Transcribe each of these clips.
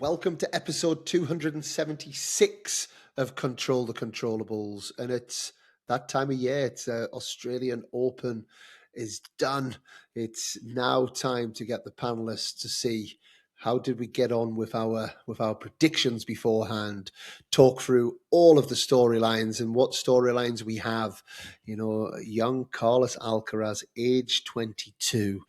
Welcome to episode 276 of Control the Controllables. And it's that time of year. It's Australian Open is done. It's now time to get the panelists to see how did we get on with our predictions beforehand, talk through all of the storylines and what storylines we have. You know, young Carlos Alcaraz, age 22,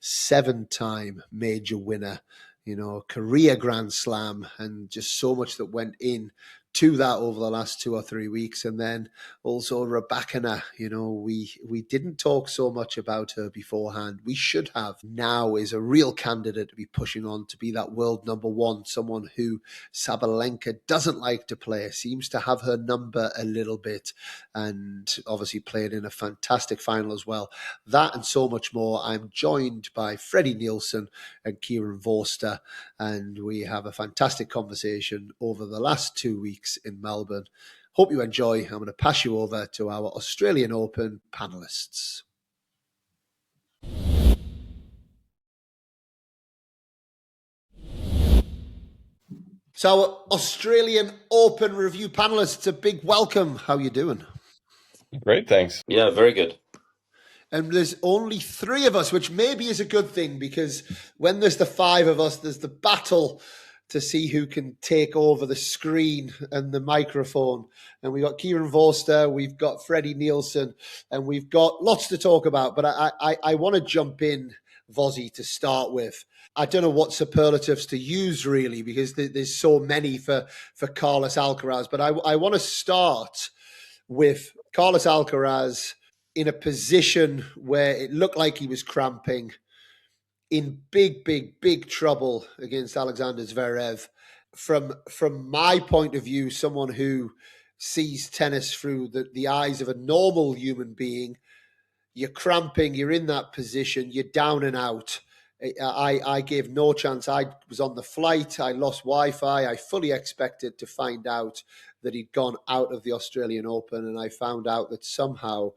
7-time major winner, you know, career Grand Slam, and just so much that went in to that over the last 2 or 3 weeks. And then also Rybakina, you know, we didn't talk so much about her beforehand. We should have. Now is a real candidate to be pushing on to be that world number one, someone who Sabalenka doesn't like to play, seems to have her number a little bit, and obviously played in a fantastic final as well. That and so much more. I'm joined by Freddie Nielsen and Kieron Vorster, and we have a fantastic conversation over the last 2 weeks in Melbourne. Hope you enjoy. I'm going to pass you over to our Australian Open panelists. So, our Australian Open review panelists, a big welcome. How you doing? Great, thanks. Yeah, very good. And there's only 3 of us, which maybe is a good thing, because when there's the 5 of us, there's the battle to see who can take over the screen and the microphone. And we've got Kieron Vorster, we've got Freddie Nielsen, and we've got lots to talk about. But I want to jump in, Vozzy, to start with. I don't know what superlatives to use, really, because there's so many for Carlos Alcaraz. But I want to start with Carlos Alcaraz in a position where it looked like he was cramping, in big trouble against Alexander Zverev. From my point of view, someone who sees tennis through the eyes of a normal human being, you're cramping, you're in that position, you're down and out. I gave no chance. I was on the flight, I lost Wi-Fi. I fully expected to find out that he'd gone out of the Australian Open, and I found out that somehow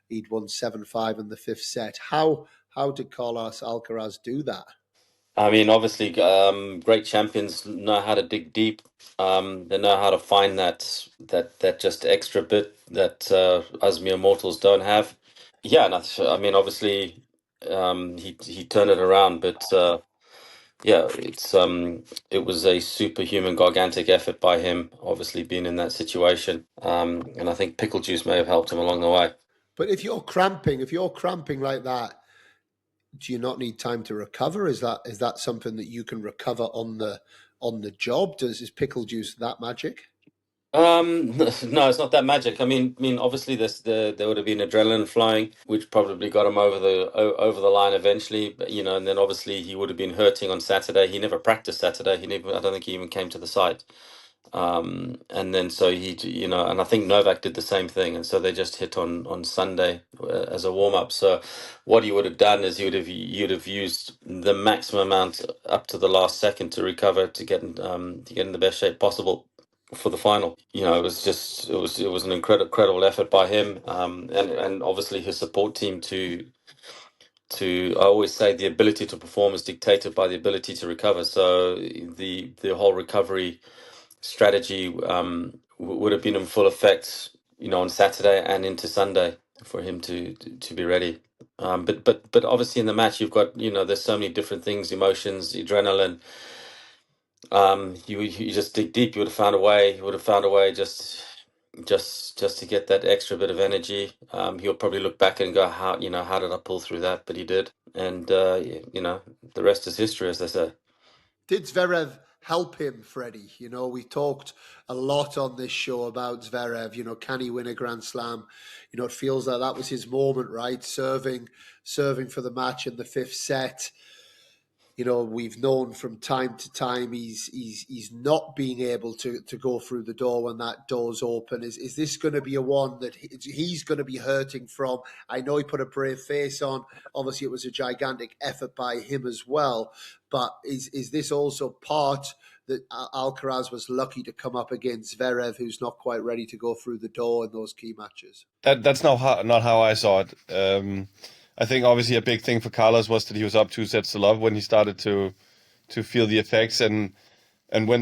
he'd won 7-5 in the 5th set. How did Carlos Alcaraz do that? I mean, obviously, great champions know how to dig deep. They know how to find that just extra bit that us mere mortals don't have. Yeah, and I mean, obviously, he turned it around, but yeah, it was a superhuman, gargantic effort by him. Obviously, being in that situation, and I think pickle juice may have helped him along the way. But if you're cramping like that, do you not need time to recover? Is that something that you can recover on the job? Is pickle juice that magic? No, it's not that magic. I mean, obviously, there would have been adrenaline flying, which probably got him over the line eventually. But, you know, and then obviously he would have been hurting on Saturday. He never practiced Saturday. I don't think he even came to the site. And then so he, you know, and I think Novak did the same thing, and so they just hit on Sunday as a warm up. So what he would have done is you'd have used the maximum amount up to the last second to recover to get in the best shape possible for the final. You know, it was an incredible effort by him, and obviously his support team to I always say the ability to perform is dictated by the ability to recover. So the whole recovery strategy would have been in full effect, you know, on Saturday and into Sunday for him to be ready. But obviously in the match you've got, you know, there's so many different things, emotions, adrenaline. You just dig deep. You would have found a way just to get that extra bit of energy. He'll probably look back and go, how did I pull through that? But he did, and you know, the rest is history, as they say. Did Zverev help him, Freddie? You know, we talked a lot on this show about Zverev. You know, can he win a Grand Slam? You know, it feels like that was his moment, right? Serving for the match in the 5th set. You know, we've known from time to time he's not being able to go through the door when that door's open. Is this going to be a one that he's going to be hurting from? I know he put a brave face on. Obviously, it was a gigantic effort by him as well. But is this also part that Alcaraz was lucky to come up against Zverev, who's not quite ready to go through the door in those key matches? That's not how I saw it. I think obviously a big thing for Carlos was that he was up 2 sets to love when he started to feel the effects, and And the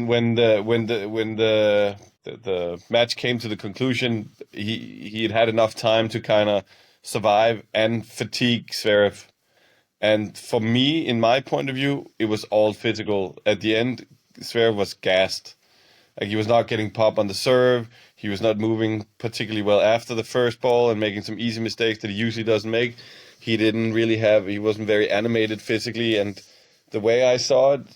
match came to the conclusion, he had enough time to kind of survive and fatigue Zverev. And for me, in my point of view, it was all physical. At the end, Zverev was gassed. Like, he was not getting pop on the serve. He was not moving particularly well after the first ball and making some easy mistakes that he usually doesn't make. He wasn't very animated physically. And the way I saw it,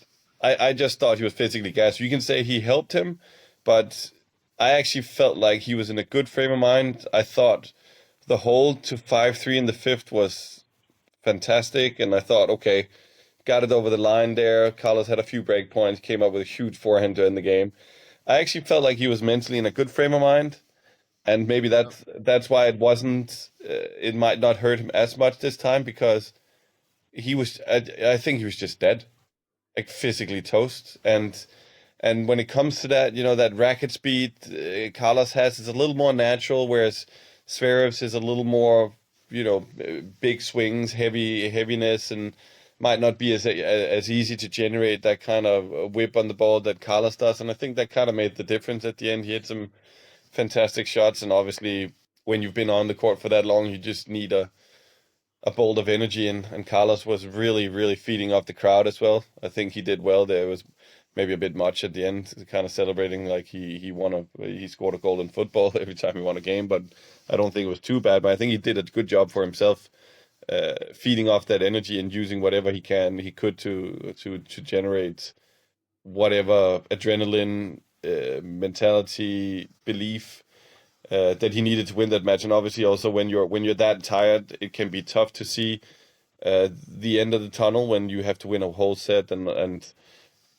I just thought he was physically gassed. You can say he helped him, but I actually felt like he was in a good frame of mind. I thought the hold to 5-3 in the fifth was fantastic. And I thought, okay, got it over the line there. Carlos had a few break points, came up with a huge forehand to end the game. I actually felt like he was mentally in a good frame of mind, and maybe that's why it wasn't. It might not hurt him as much this time, because he was. I think he was just dead, like physically toast. And when it comes to that, that racket speed Carlos has is a little more natural, whereas Zverev's is a little more, big swings, heaviness, and might not be as easy to generate that kind of whip on the ball that Carlos does. And I think that kind of made the difference at the end. He had some fantastic shots, and obviously when you've been on the court for that long, you just need a bolt of energy, and Carlos was really, really feeding off the crowd as well. I think he did well there. It was maybe a bit much at the end, kind of celebrating like he scored a goal in football every time he won a game, but I don't think it was too bad. But I think he did a good job for himself, feeding off that energy and using whatever he could to generate whatever adrenaline, mentality, belief that he needed to win that match. And obviously, also when you're that tired, it can be tough to see the end of the tunnel when you have to win a whole set. And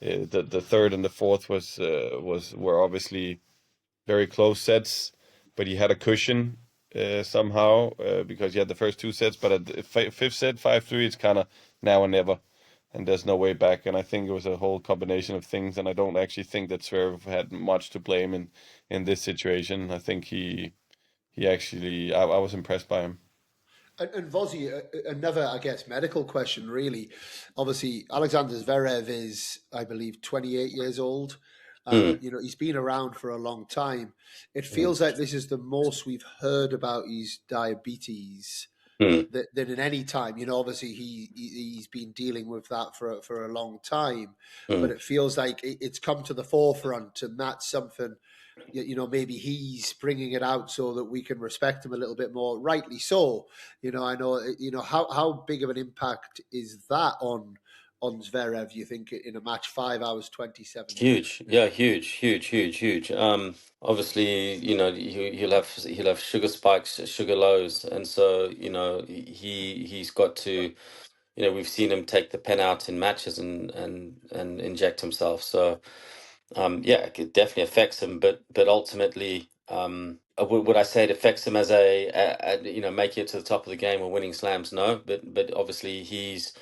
the third and the fourth were obviously very close sets, but he had a cushion somehow because he had the first two sets. But at the fifth set, 5-3, it's kind of now or never, and there's no way back. And I think it was a whole combination of things, and I don't actually think that Zverev had much to blame in this situation. I think he actually, I was impressed by him. And Vozzy, another, I guess, medical question, really. Obviously, Alexander Zverev is, I believe, 28 years old. He's been around for a long time. It feels like this is the most we've heard about his diabetes than in any time. Obviously, he's been dealing with that for a long time. But it feels like it's come to the forefront, and that's something, maybe he's bringing it out so that we can respect him a little bit more. Rightly so. I know, how big of an impact is that on Zverev, you think, in a match 5 hours 27? Huge. Yeah, huge. Obviously, he'll have sugar spikes, sugar lows, and so he's got to, we've seen him take the pen out in matches and inject himself. So it definitely affects him, but ultimately, would I say it affects him as making it to the top of the game or winning slams? No, but obviously he's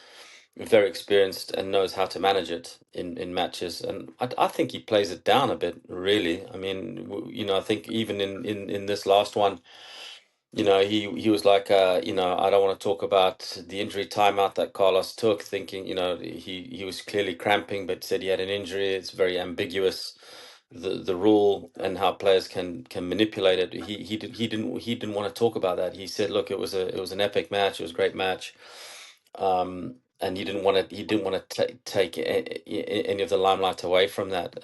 very experienced and knows how to manage it in matches, and I think he plays it down a bit, really. I mean, I think even in this last one, he was like, I don't want to talk about the injury timeout that Carlos took, thinking, he was clearly cramping, but said he had an injury. It's very ambiguous, the rule and how players can manipulate it. He didn't want to talk about that. He said, look, it was an epic match. It was a great match. And he didn't want to take any of the limelight away from that.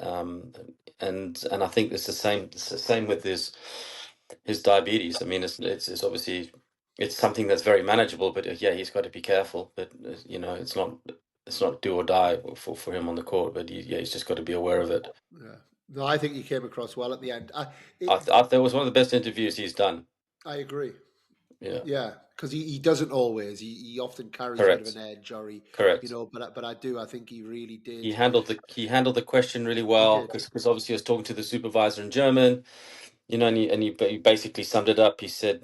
And I think it's the same with his diabetes. I mean, it's obviously, it's something that's very manageable, but he's got to be careful. But it's not do or die for him on the court. But he's just got to be aware of it. Yeah. No, I think he came across well at the end. That was one of the best interviews he's done. I agree. Yeah, because he doesn't always. He often carries Correct. a bit of an edge, or Correct. But I think he really did. He handled the question really well, because obviously I was talking to the supervisor in German, and he basically summed it up. He said,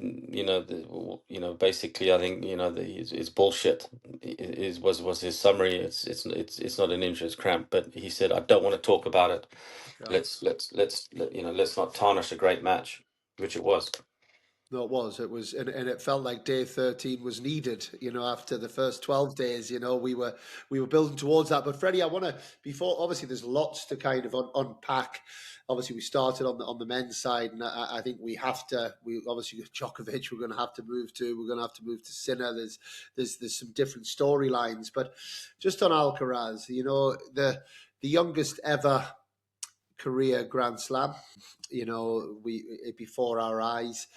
basically, I think, it's bullshit. Was his summary. It's not an injury, it's cramp. But he said, I don't want to talk about it. Yeah. Let's not tarnish a great match, which it was. No, it was, and it felt like day 13 was needed. After the first 12 days, we were building towards that. But Freddie, I want to before obviously there's lots to kind of unpack. Obviously, we started on the men's side, and I think we have to. We obviously with Djokovic, we're going to have to move to Sinner. There's some different storylines, but just on Alcaraz, the youngest ever career Grand Slam, before our eyes.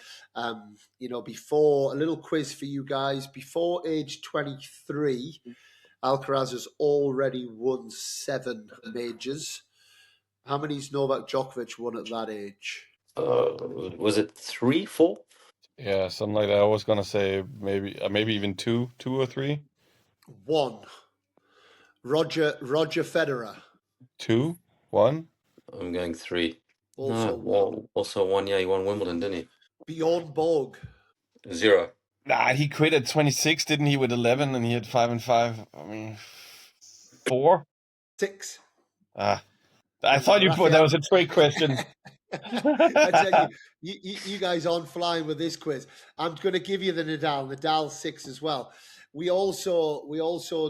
Before a little quiz for you guys, before age 23, Alcaraz has already won 7 majors. How many's Novak Djokovic won at that age? Was it 3, 4? Yeah, something like that. I was gonna say maybe even two or three. 1. Roger Federer. 2, 1. I'm going 3. Also 1. Also 1. Yeah, he won Wimbledon, didn't he? Bjorn Borg. 0. Nah, he quit at 26, didn't he? With 11, and he had 5 and 5. I mean, 4. 6. I thought you put that was a trick question. I tell you guys aren't flying with this quiz. I'm going to give you the Nadal 6 as well. We also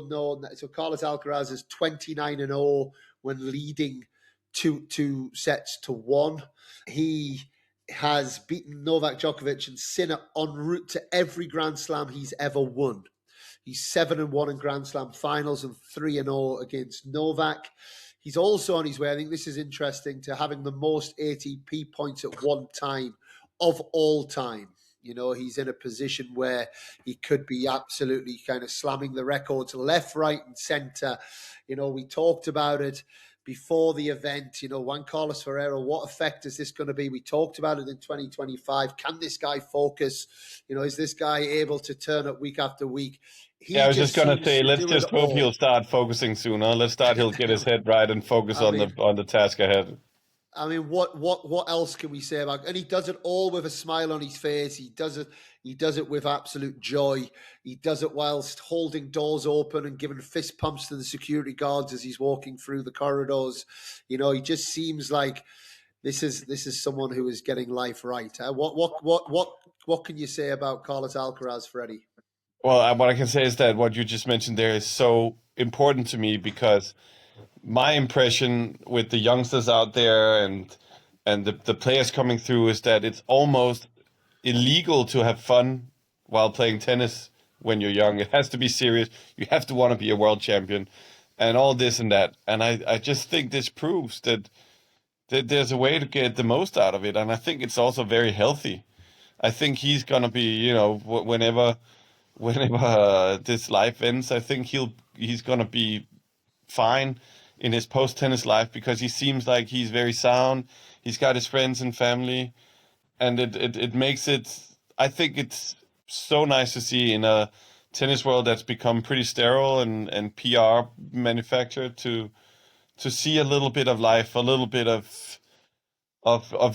know that, so Carlos Alcaraz is 29-0 when leading 2 sets to 1. He has beaten Novak Djokovic and Sinner en route to every Grand Slam he's ever won. He's 7-1 in Grand Slam finals and 3-0 against Novak. He's also on his way, I think this is interesting, to having the most ATP points at one time of all time. He's in a position where he could be absolutely kind of slamming the records left, right, and centre. We talked about it before the event. Juan Carlos Ferreira, what effect is this going to be? We talked about it in 2025. Can this guy focus? Is this guy able to turn up week after week? I was just gonna say, let's just hope he'll start focusing soon. He'll get his head right and focus on the task ahead. I mean, what else can we say about? And he does it all with a smile on his face. He does it with absolute joy. He does it whilst holding doors open and giving fist pumps to the security guards as he's walking through the corridors. He just seems like this is someone who is getting life right. What can you say about Carlos Alcaraz, Freddie? Well, what I can say is that what you just mentioned there is so important to me, because my impression with the youngsters out there and the players coming through is that it's almost illegal to have fun while playing tennis when you're young. It has to be serious. You have to want to be a world champion and all this and that. And I just think this proves that there's a way to get the most out of it. And I think it's also very healthy. I think he's going to be, whenever this life ends, I think he's going to be fine in his post-tennis life, because he seems like he's very sound. He's got his friends and family, and it makes it, I think it's so nice to see in a tennis world that's become pretty sterile and PR manufactured to see a little bit of life, a little bit of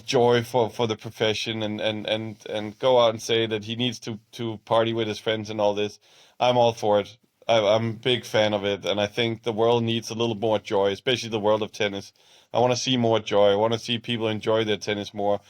joy for the profession, and go out and say that he needs to party with his friends and all this. I'm all for it. I'm a big fan of it, and I think the world needs a little more joy, especially the world of tennis. I want to see more joy. I want to see people enjoy their tennis more.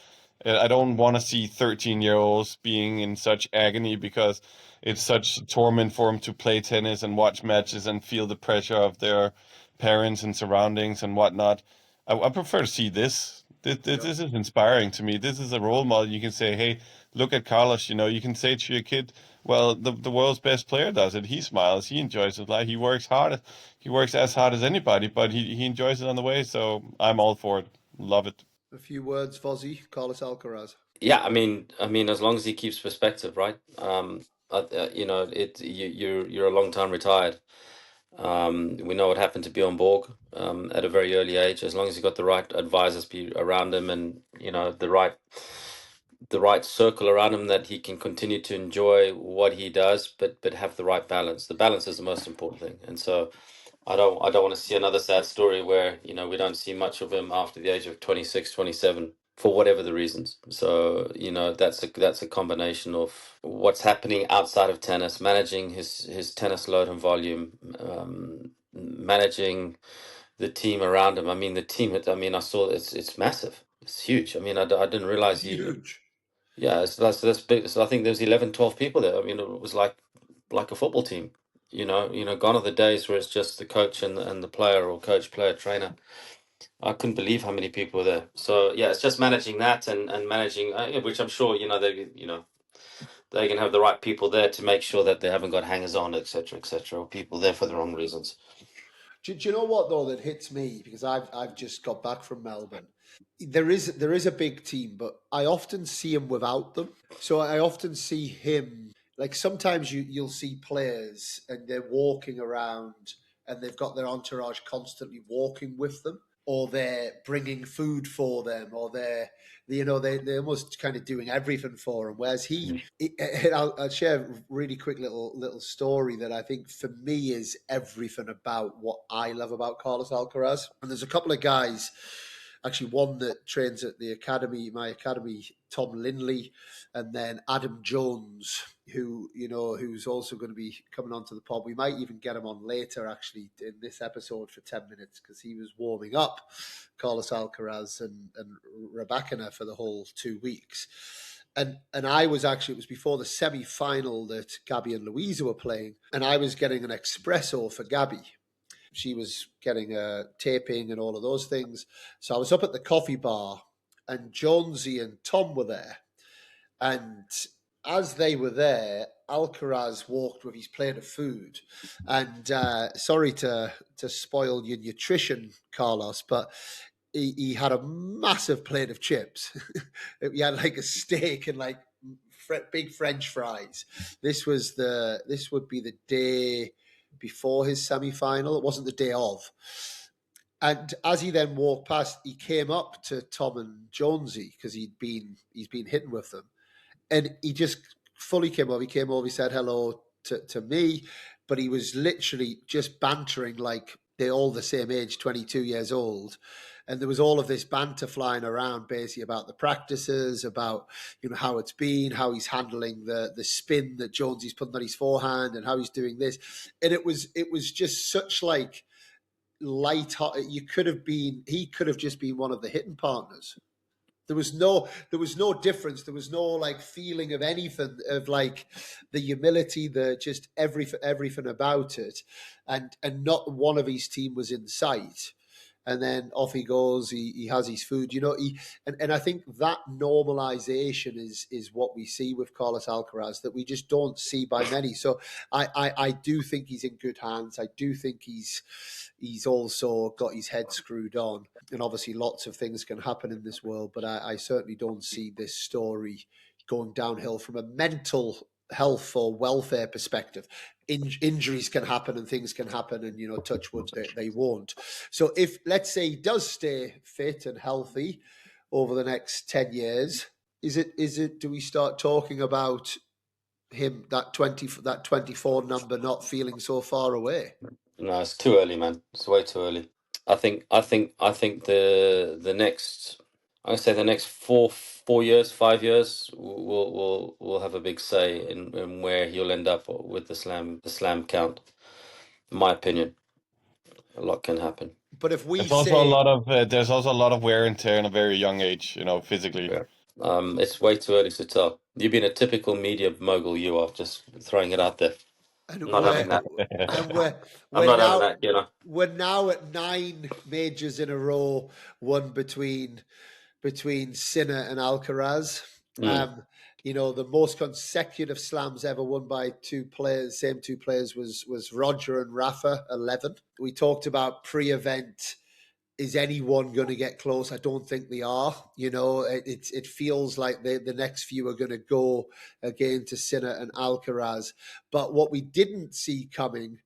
I don't want to see 13-year-olds being in such agony because it's such torment for them to play tennis and watch matches and feel the pressure of their parents and surroundings and whatnot. I prefer to see this. This is inspiring to me. This is a role model. You can say, hey, look at Carlos. You can say to your kid, well, the world's best player does it. He smiles. He enjoys his life. He works hard. He works as hard as anybody, but he enjoys it on the way. So I'm all for it. Love it. A few words, Fozzie. Carlos Alcaraz. Yeah, I mean, as long as he keeps perspective, right? You're a long time retired. We know what happened to Bjorn Borg at a very early age. As long as he's got the right advisors around him, and the right circle around him, that he can continue to enjoy what he does, but have the right balance. The balance is the most important thing, and so I don't want to see another sad story where we don't see much of him after the age of 26, 27. For whatever the reasons. So, that's a combination of what's happening outside of tennis, managing his tennis load and volume, managing the team around him. I mean, the team, I saw it's massive. It's huge. I mean, I didn't realize huge. Yeah, so that's big. So I think there was 11, 12 people there. I mean, it was like a football team. Gone are the days where it's just the coach and the player, or coach, player, trainer. I couldn't believe how many people were there. So yeah, it's just managing that and managing, which I'm sure they can have the right people there to make sure that they haven't got hangers on, etc., or people there for the wrong reasons. Do you know what though that hits me, because I've just got back from Melbourne. There is a big team, but I often see him without them. So I often see him, like sometimes you'll see players and they're walking around and they've got their entourage constantly walking with them, or they're bringing food for them, or they're almost kind of doing everything for him. Whereas I'll share a really quick little story that I think for me is everything about what I love about Carlos Alcaraz. And there's a couple of guys, actually one that trains at my academy, Tom Linley, and then Adam Jones, who's also going to be coming onto the pod. We might even get him on later, actually, in this episode for 10 minutes, because he was warming up Carlos Alcaraz and Rybakina for the whole 2 weeks. And it was before the semi-final that Gabby and Louisa were playing, and I was getting an espresso for Gabby. She was getting a taping and all of those things. So I was up at the coffee bar, and Jonesy and Tom were there. And as they were there, Alcaraz walked with his plate of food. And sorry to spoil your nutrition, Carlos, but he had a massive plate of chips. He had like a steak and like big French fries. This would be the day before his semi-final. It wasn't the day of. And as he then walked past, he came up to Tom and Jonesy, because he's been hitting with them, and he just fully came over. He came over, he said hello to me, but he was literally just bantering like they're all the same age, 22 years old. And there was all of this banter flying around, basically about the practices, about how it's been, how he's handling the spin that Jonesy's putting on his forehand, and how he's doing this. And it was just such like light. He could have just been one of the hitting partners. There was no difference. There was no like feeling of anything, of like the humility, the just everything about it, and not one of his team was in sight. And then off he goes. He has his food, and I think that normalization is what we see with Carlos Alcaraz, that we just don't see by many. So I do think he's in good hands. I do think he's also got his head screwed on. And obviously lots of things can happen in this world, but I certainly don't see this story going downhill from a mental health or welfare perspective. Injuries can happen and things can happen, and touch wood, they won't. So if, let's say, he does stay fit and healthy over the next 10 years, do we start talking about him, that 24 number, not feeling so far away? No, it's too early, man. It's way too early. I think the next, I say the next 4 years, 5 years, will have a big say in where he'll end up with the slam count. In my opinion, a lot can happen. But if we there's also a lot of wear and tear in a very young age, physically. Yeah. It's way too early to tell. You've been a typical media mogul. You are, just throwing it out there. And I'm not having that. I'm not having that. We're now at 9 majors in a row, won between Sinner and Alcaraz. The most consecutive slams ever won by same two players was Roger and Rafa, 11. We talked about pre-event. Is anyone going to get close? I don't think they are. It feels like the next few are going to go again to Sinner and Alcaraz. But what we didn't see coming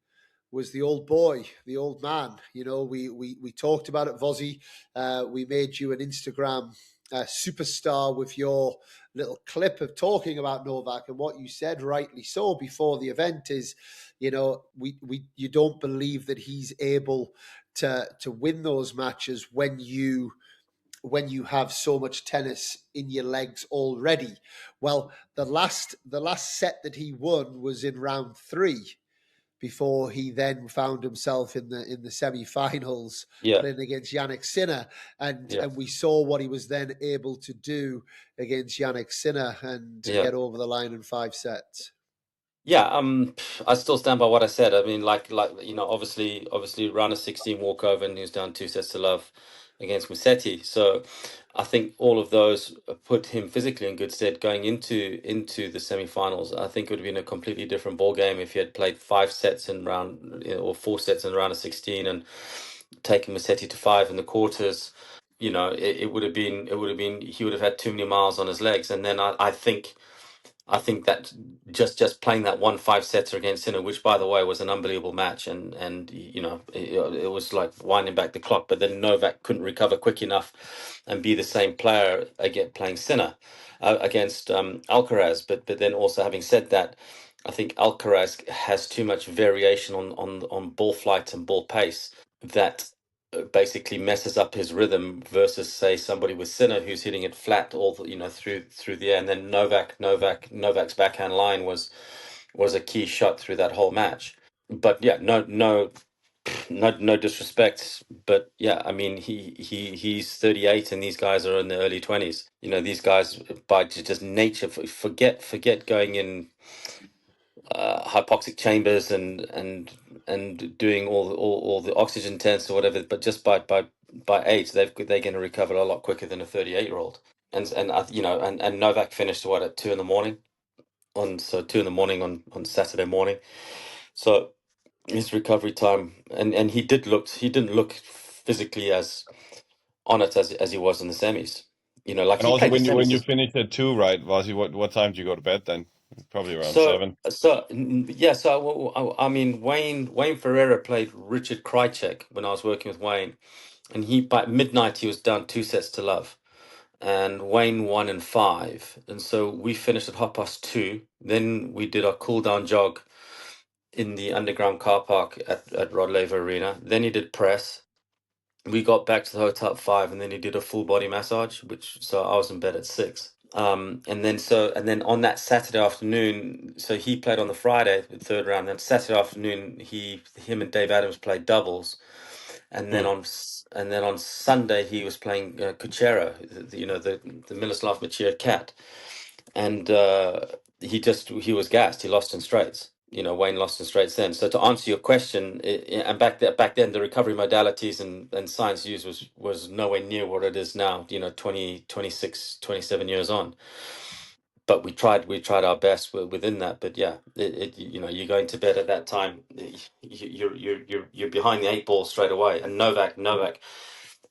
was the old boy, the old man. We talked about it, Vozzy. We made you an Instagram superstar with your little clip of talking about Novak, and what you said, rightly so, before the event is, you don't believe that he's able to win those matches when you have so much tennis in your legs already. Well, the last set that he won was in round 3. before he then found himself in the semi-finals Yeah, playing against Yannick Sinner, and yeah, we saw what he was then able to do against Yannick Sinner and yeah. get over the line in 5 sets. Yeah, I still stand by what I said. I mean, obviously, round of 16 walkover, and he was down 2 sets to love against Musetti. So, I think all of those put him physically in good stead going into the semi-finals. I think it would have been a completely different ball game if he had played 5 sets in round, or 4 sets in round of 16 and taken Musetti to 5 in the quarters. It would have been he would have had too many miles on his legs, and then I think that just playing that 1 5 setter against Sinner, which by the way was an unbelievable match, and it was like winding back the clock. But then Novak couldn't recover quick enough and be the same player again playing Sinner against Alcaraz. But then also having said that, I think Alcaraz has too much variation on ball flight and ball pace that basically messes up his rhythm versus say somebody with Sinner who's hitting it flat all through the air. And then Novak's backhand line was a key shot through that whole match. But yeah, no disrespect, but yeah, I mean he's 38 and these guys are in the early 20s. These guys by just nature forget going in hypoxic chambers and doing all the oxygen tests or whatever, but just by age they're going to recover a lot quicker than a 38-year-old. And Novak finished at 2 in the morning on 2 in the morning on Saturday morning. So his recovery time, and he didn't look physically as on it as he was in the semis. Like And he also, played the when you semis. finish at 2, right, Vasi, what time do you go to bed then? Probably around So, 7. yeah. So, I mean, Wayne Ferreira played Richard Krajicek when I was working with Wayne, and by midnight he was down 2 sets to love, and Wayne won in 5, and so we finished at 2:30. Then we did our cool down jog in the underground car park at Rod Laver Arena. Then he did press. We got back to the hotel at 5, and then he did a full body massage, so I was in bed at 6. And then on that Saturday afternoon, so he played on the Friday, the third round. Then Saturday afternoon, him and Dave Adams played doubles, and then on Sunday he was playing Kuchera, the Miloslav Machir cat, and he was gassed. He lost in straights. Wayne lost in straights then. So to answer your question, and back then the recovery modalities and science used was nowhere near what it is now. 20, 26, 27 years on. But we tried our best within that. But yeah, you're going to bed at that time. You're behind the 8 ball straight away. And Novak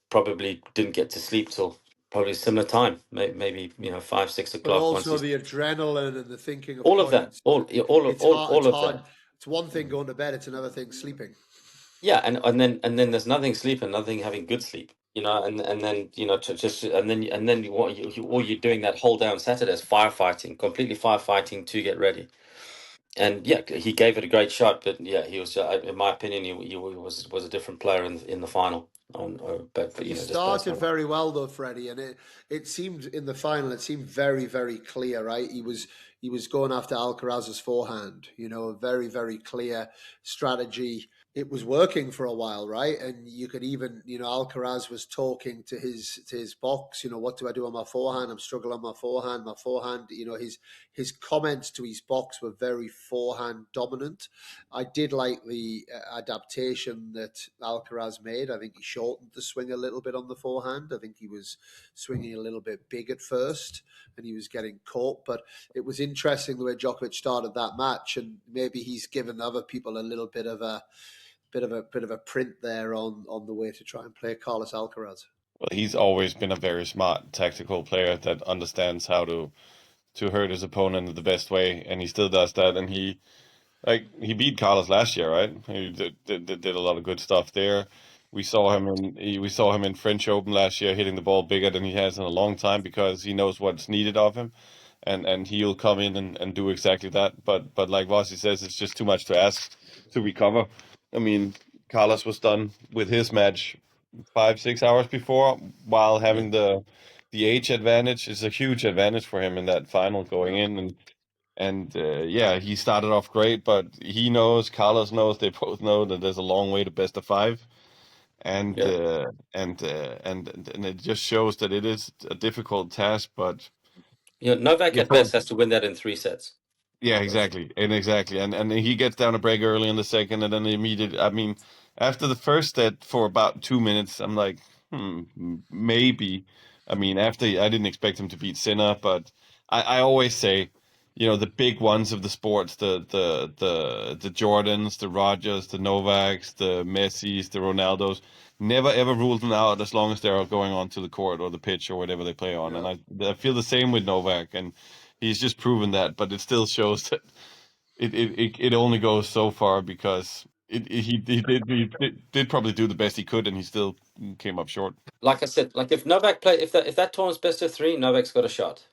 probably didn't get to sleep till probably similar time, maybe 5, 6 But o'clock. Once also he's the adrenaline and the thinking of all of that, points. all It's hard. It's of hard. that. It's one thing going to bed. It's another thing sleeping. Yeah, and then there's nothing sleeping, nothing having good sleep. And then all you're doing that whole day on Saturday is firefighting, completely firefighting to get ready. And yeah, he gave it a great shot, but yeah, he was, in my opinion, he was a different player in the final. But He just started based on very well though, Freddie, and it seemed in the final it seemed very, very clear, right? He was going after Alcaraz's forehand, a very, very clear strategy. It was working for a while, right? And you could even, Alcaraz was talking to his box, what do I do on my forehand? I'm struggling on my forehand. My forehand, his comments to his box were very forehand dominant. I did like the adaptation that Alcaraz made. I think he shortened the swing a little bit on the forehand. I think he was swinging a little bit big at first, and he was getting caught. But it was interesting the way Djokovic started that match, and maybe he's given other people a little bit of a print there on the way to try and play Carlos Alcaraz. Well, he's always been a very smart tactical player that understands how to hurt his opponent the best way, and he still does that. And he beat Carlos last year, right? He did a lot of good stuff there. We saw him in French Open last year hitting the ball bigger than he has in a long time because he knows what's needed of him, and he'll come in and do exactly that. But like Vossi says, it's just too much to ask to recover. I mean, Carlos was done with his match 5-6 hours before, while having the age advantage is a huge advantage for him in that final going in, he started off great, but he knows, Carlos knows, they both know that there's a long way to best of five, and Yeah. and it just shows that it is a difficult task, but Novak yeah, at best has to win that in 3 sets. yeah, exactly, and he gets down a break early in the second, and then immediately, I mean, after the first set for about 2 minutes, I'm like, maybe. I mean, after I didn't expect him to beat Sinner, but I always say, the big ones of the sports, the Jordans, the Rogers, the Novaks, the Messis, the Ronaldos, never ever rule them out as long as they're going onto the court or the pitch or whatever they play on. Yeah. And I feel the same with Novak, and he's just proven that, but it still shows that it only goes so far, because he did probably do the best he could, and he still came up short. Like I said, like if Novak play, if that tournament's best of 3, Novak's got a shot.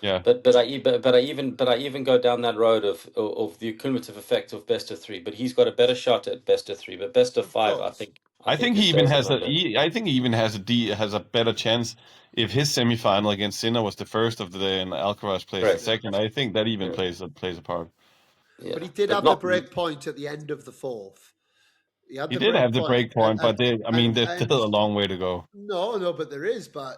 Yeah. But I even go down that road of the cumulative effect of best of 3. But he's got a better shot at best of 3. But best of 5, I think. I think this he even says has a lot. I think he even has a better chance if his semifinal against Sinner was the first of the day and Alcaraz plays the second. I think that even plays a part. Yeah. But he did have the break point at the end of the fourth. He did have the break point, but there's still a long way to go. No, but there is. But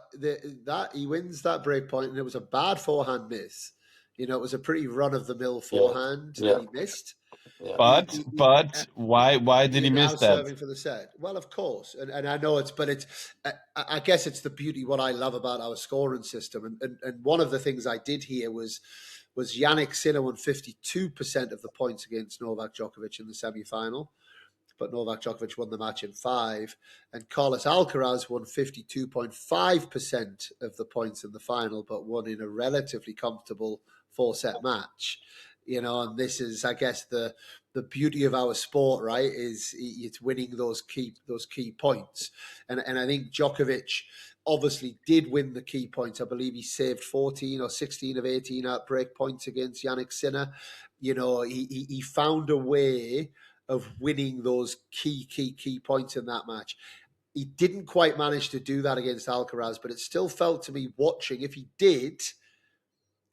that he wins that break point, and it was a bad forehand miss. It was a pretty run-of-the-mill forehand that he missed. Yeah. But why did he miss that? Serving for the set. Well, of course, and I know I guess it's the beauty, what I love about our scoring system, and one of the things I did here was Jannik Sinner won 52% of the points against Novak Djokovic in the semi-final, but Novak Djokovic won the match in 5, and Carlos Alcaraz won 52.5% of the points in the final, but won in a relatively comfortable 4-set match. And this is, I guess, the beauty of our sport, right? Is it's winning those key points, and I think Djokovic obviously did win the key points. I believe he saved 14 or 16 of 18 out break points against Jannik Sinner. He found a way of winning those key points in that match. He didn't quite manage to do that against Alcaraz, but it still felt to me, watching, if he did.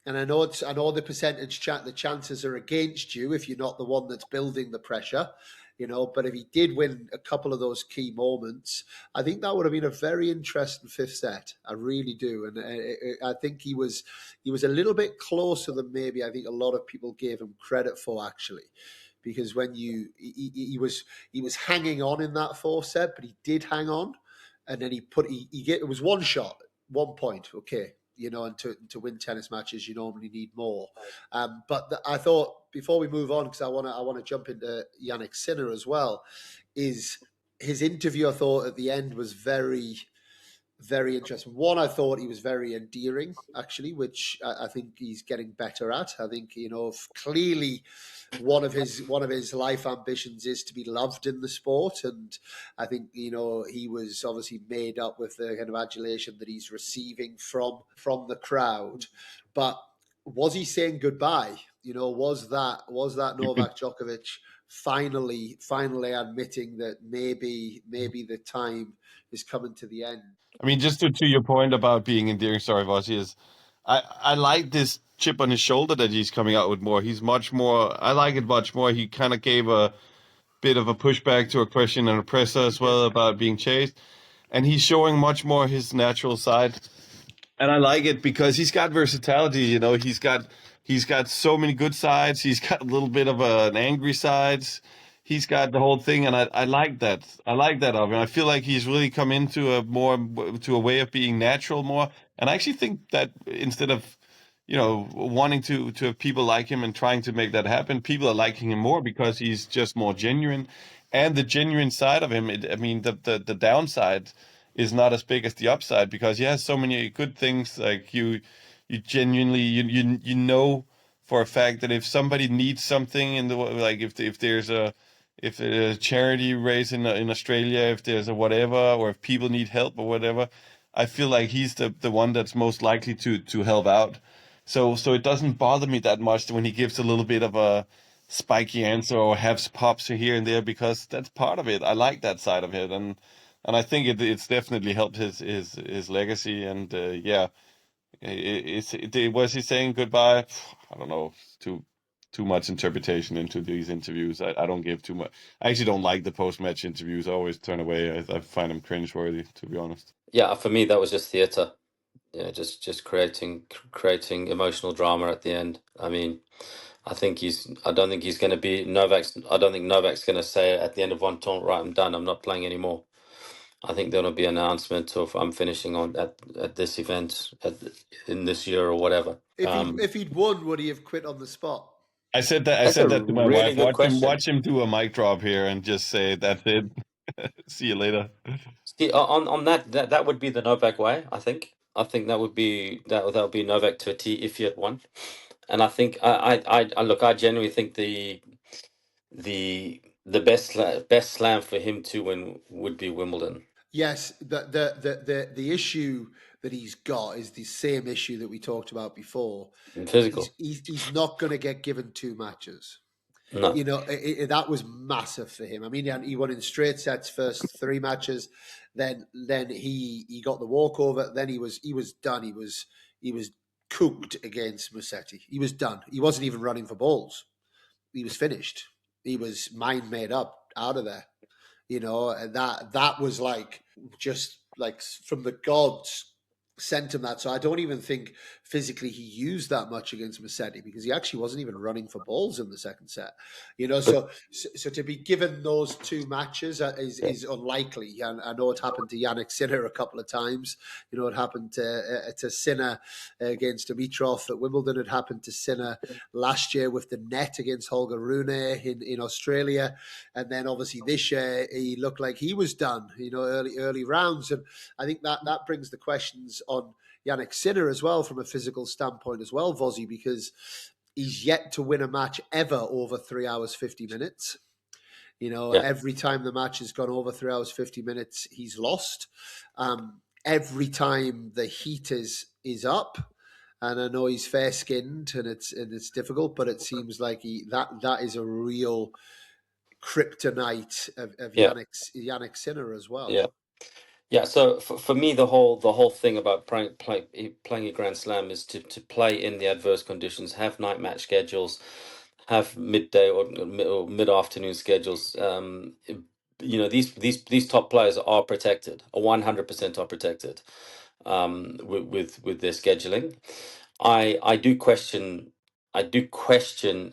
And I know the percentage the chances are against you if you're not the one that's building the pressure, but if he did win a couple of those key moments, I think that would have been a very interesting 5th set. I really do. And I think he was a little bit closer than maybe I think a lot of people gave him credit for, actually, because when he was hanging on in that 4th set, but he did hang on, and then it was one shot, 1 point. Okay. And to win tennis matches, you normally need more. But I thought, before we move on, because I want to jump into Jannik Sinner as well, is his interview, I thought, at the end was very, very interesting. One, I thought he was very endearing, actually, which I think he's getting better at. I think, clearly one of his life ambitions is to be loved in the sport, and I think he was obviously made up with the kind of adulation that he's receiving from the crowd. But was he saying goodbye? Was that Novak Djokovic finally admitting that maybe the time is coming to the end? I mean, just to your point about being endearing, sorry, Vossi, is I like this chip on his shoulder that he's coming out with more. He's much more, I like it much more. He kind of gave a bit of a pushback to a question and a presser as well about being chased. And he's showing much more his natural side. And I like it because he's got versatility, he's got so many good sides. He's got a little bit of an angry sides. He's got the whole thing, and I like that. I like that of him. I feel like he's really come into a way of being natural more. And I actually think that instead of, wanting to have people like him and trying to make that happen, people are liking him more because he's just more genuine. And the genuine side of him, the downside is not as big as the upside, because he has so many good things. Like you genuinely, you know for a fact that if somebody needs something in the, like if there's a charity race in Australia, if there's a whatever, or if people need help or whatever, I feel like he's the one that's most likely to help out. So it doesn't bother me that much when he gives a little bit of a spiky answer or has pops here and there, because that's part of it. I like that side of it, and I think it's definitely helped his legacy. And Was he saying goodbye? I don't know. Too much interpretation into these interviews. I don't give too much. I actually don't like the post-match interviews. I always turn away. I find them cringeworthy, to be honest. Yeah, for me that was just theatre. Yeah, just creating emotional drama at the end. I mean, I don't think he's going to be Novak's. I don't think Novak's going to say at the end of one tournament, right, I'm done. I'm not playing anymore. I think there'll be an announcement of I'm finishing on at this event in this year or whatever. If he'd won, would he have quit on the spot? I said that. I That's said a that to my really wife. good question. Watch him do a mic drop here and just say that's it. See you later. See, on that would be the Novak way. I think that would be that would be Novak to a T if he had won. And I think I look. I genuinely think the best slam for him to win would be Wimbledon. Yes, the issue that he's got is the same issue that we talked about before. Physical. He's not going to get given 2 matches. No. You know, that was massive for him. I mean, he won in straight sets first 3 matches, then he got the walkover. Then he was done. He was cooked against Musetti. He was done. He wasn't even running for balls. He was finished. He was mind made up out of there. You know, and that was like just like from the gods sent him that. So I don't even think physically he used that much against Musetti because he actually wasn't even running for balls in the second set. You know, so to be given those 2 matches is unlikely. And I know it happened to Jannik Sinner a couple of times. You know, it happened to Sinner against Dimitrov at Wimbledon. It happened to Sinner last year with the net against Holger Rune in Australia. And then obviously this year he looked like he was done, you know, early rounds. And I think that brings the questions on Jannik Sinner as well from a physical standpoint as well, Vozzy, because he's yet to win a match ever over 3 hours, 50 minutes. You know, every time the match has gone over 3 hours, 50 minutes, he's lost. Every time the heat is up, and I know he's fair-skinned and it's difficult, but it seems like that is a real kryptonite of Jannik Sinner as well. Yeah. So for me, the whole thing about playing a Grand Slam is to play in the adverse conditions, have night match schedules, have midday or mid-afternoon schedules. You know, these top players are protected, 100% are protected with their scheduling. I do question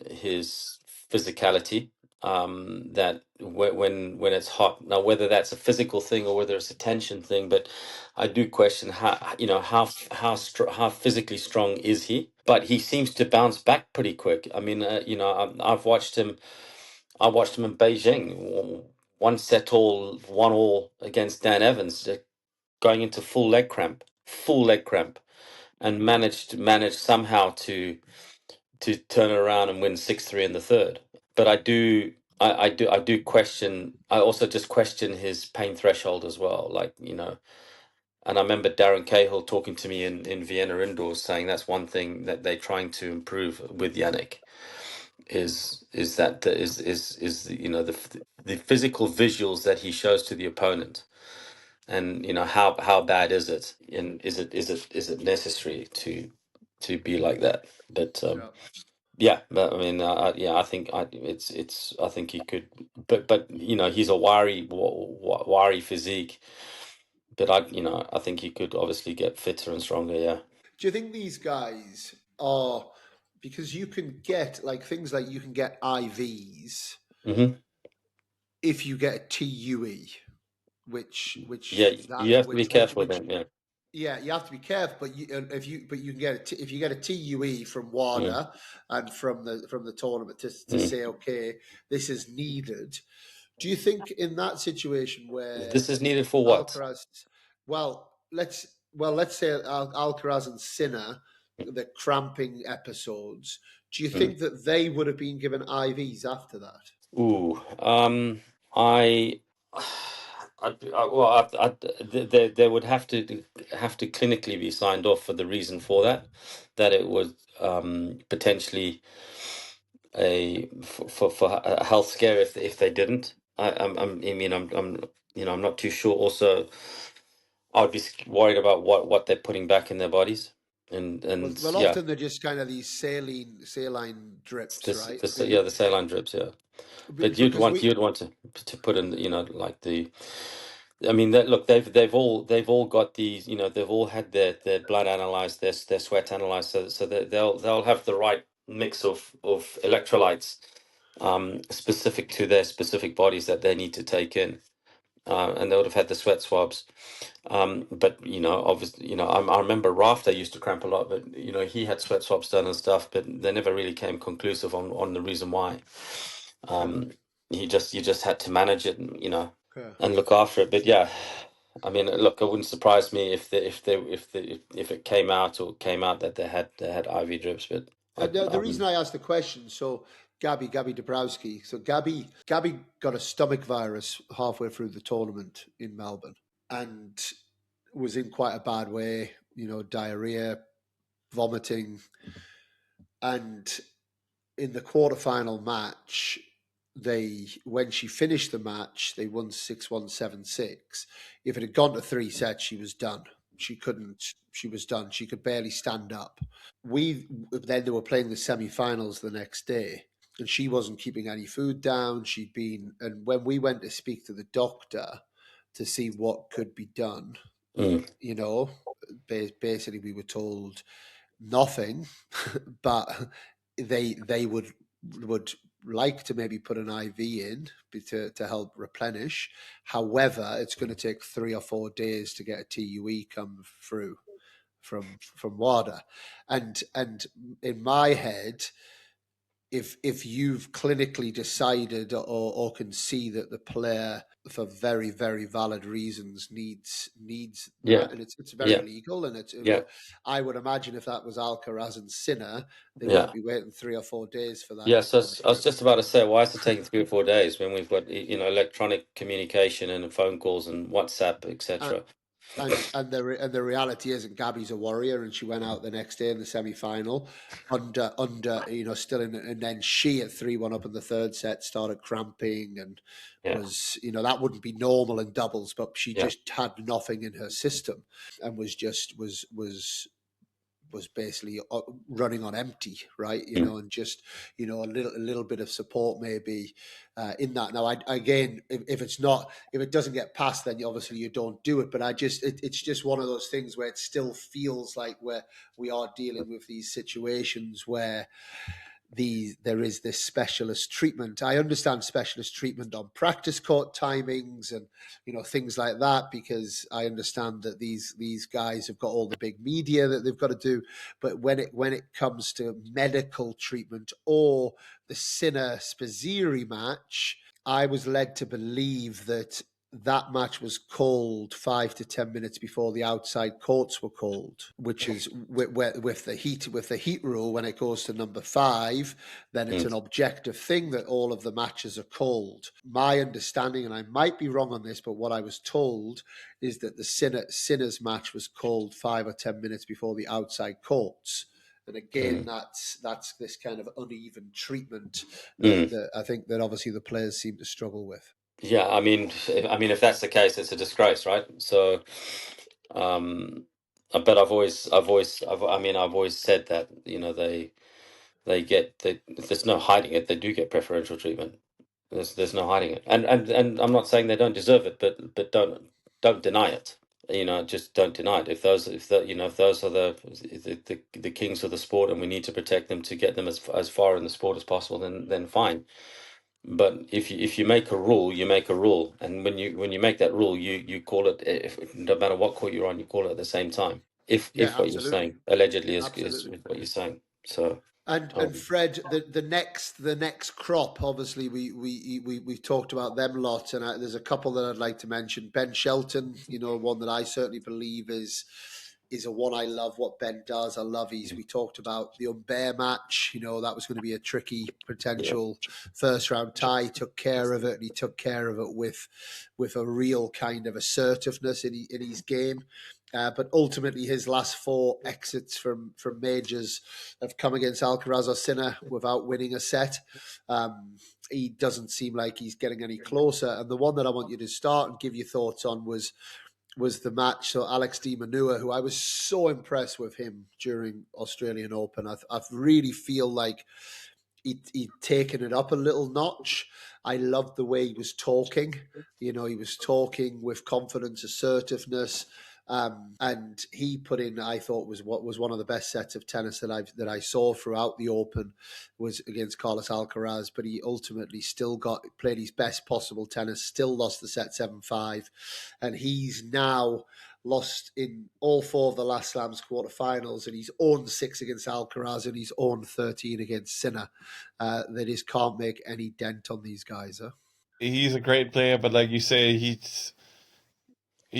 his physicality. That when it's hot now, whether that's a physical thing or whether it's a tension thing, but I do question how physically strong is he? But he seems to bounce back pretty quick. I mean, I've watched him. I watched him in Beijing, 1-all against Dan Evans, going into full leg cramp, and managed somehow to turn it around and win 6-3 in the third. But I do question. I also just question his pain threshold as well. Like, you know, and I remember Darren Cahill talking to me in Vienna indoors, saying that's one thing that they're trying to improve with Yannick is you know the physical visuals that he shows to the opponent, and you know how bad is it, and is it necessary to be like that? But yeah, but I mean, I think I think he could, but you know, he's a wiry physique, but I think he could obviously get fitter and stronger. Yeah. Do you think these guys are, because you can get like things like you can get IVs if you get a TUE, which you have to be careful then. Yeah. Yeah, you have to be careful, but you can get if you get a TUE from WADA and from the tournament to say, okay, this is needed. Do you think in that situation where this is needed for what? Alcaraz, let's say Alcaraz and Sinner, the cramping episodes. Do you think that they would have been given IVs after that? Ooh, they would have to clinically be signed off for the reason for that it was potentially for a health scare if they didn't. I'm not too sure. Also, I would be worried about what they're putting back in their bodies. Well, yeah, often they're just kind of these saline drips, right? the saline drips, yeah. But Because you'd want to put in, like the. I mean, look, they've all got these, they've all had their blood analyzed, their sweat analyzed, so that they'll have the right mix of electrolytes, specific to their specific bodies that they need to take in, and they would have had the sweat swabs. But obviously, I remember Rafter used to cramp a lot, but he had sweat swabs done and stuff, but they never really came conclusive on the reason why. You just had to manage it, and look after it. But yeah, I mean, look, it wouldn't surprise me if it came out that they had IV drips. But the reason I asked the question, so Gabby Dabrowski, so Gabby got a stomach virus halfway through the tournament in Melbourne and was in quite a bad way, diarrhea, vomiting, and in the quarterfinal match, when she finished the match, they won 6-1, 7-6. If it had gone to 3 sets, she was done. She was done. She could barely stand up. Then they were playing the semi-finals the next day, and she wasn't keeping any food down. And when we went to speak to the doctor to see what could be done, basically we were told nothing, but they would like to maybe put an IV in to help replenish. However, it's going to take 3 or 4 days to get a TUE come through from WADA. And in my head, if you've clinically decided or can see that the player for very, very valid reasons needs that, and it's very legal, and I would imagine if that was Alcaraz and Sinner, they wouldn't be waiting 3 or 4 days for that. Yeah, so I was just about to say, why is it taking 3 or 4 days when we've got electronic communication and phone calls and WhatsApp, etc. And the reality is, and Gabby's a warrior, and she went out the next day in the semi-final under still in, and then she at 3-1 up in the third set started cramping and was that wouldn't be normal in doubles, but she just had nothing in her system and was basically running on empty, right? And just a little bit of support maybe in that. Now, if it doesn't get past, then obviously you don't do it. But it's just one of those things where it still feels like we are dealing with these situations where there is this specialist treatment. I understand specialist treatment on practice court timings and things like that, because I understand that these guys have got all the big media that they've got to do. But when it comes to medical treatment or the Sinner Spaziri match, I was led to believe that match was called 5 to 10 minutes before the outside courts were called, which is with the heat rule. When it goes to number 5, then it's an objective thing that all of the matches are called. My understanding, and I might be wrong on this, but what I was told is that the Sinner's match was called 5 or 10 minutes before the outside courts. And again, that's this kind of uneven treatment that I think that obviously the players seem to struggle with. Yeah, I mean, if that's the case, it's a disgrace, right? So, but I've always said that they get there's no hiding it. They do get preferential treatment. There's no hiding it, and I'm not saying they don't deserve it, but don't deny it. Just don't deny it. If those are the kings of the sport, and we need to protect them to get them as far in the sport as possible, then fine. But if you make a rule, you make a rule, and when you make that rule, you call it, no matter what court you're on, you call it at the same time. If what you're saying allegedly is what you're saying. So and Fred, the next crop, obviously we've talked about them a lot, and there's a couple that I'd like to mention. Ben Shelton, one that I certainly believe is a one I love what Ben does. I love we talked about the Humbert match. That was going to be a tricky potential first round tie. He took care of it, and he took care of it with a real kind of assertiveness in his game. But ultimately, his last 4 exits from majors have come against Alcaraz or Sinner without winning a set. He doesn't seem like he's getting any closer. And the one that I want you to start and give your thoughts on was was the match. So Alex de Minaur, who I was so impressed with him during Australian Open. I really feel like he'd taken it up a little notch. I loved the way he was talking. He was talking with confidence, assertiveness. And he put in, I thought, was one of the best sets of tennis that I saw throughout the Open, was against Carlos Alcaraz. But he ultimately still played his best possible tennis, still lost the set 7-5, and he's now lost in all 4 of the last Slams quarterfinals, and he's owned 6 against Alcaraz and he's owned 13 against Sinner. They just can't make any dent on these guys. He's a great player, but like you say, he's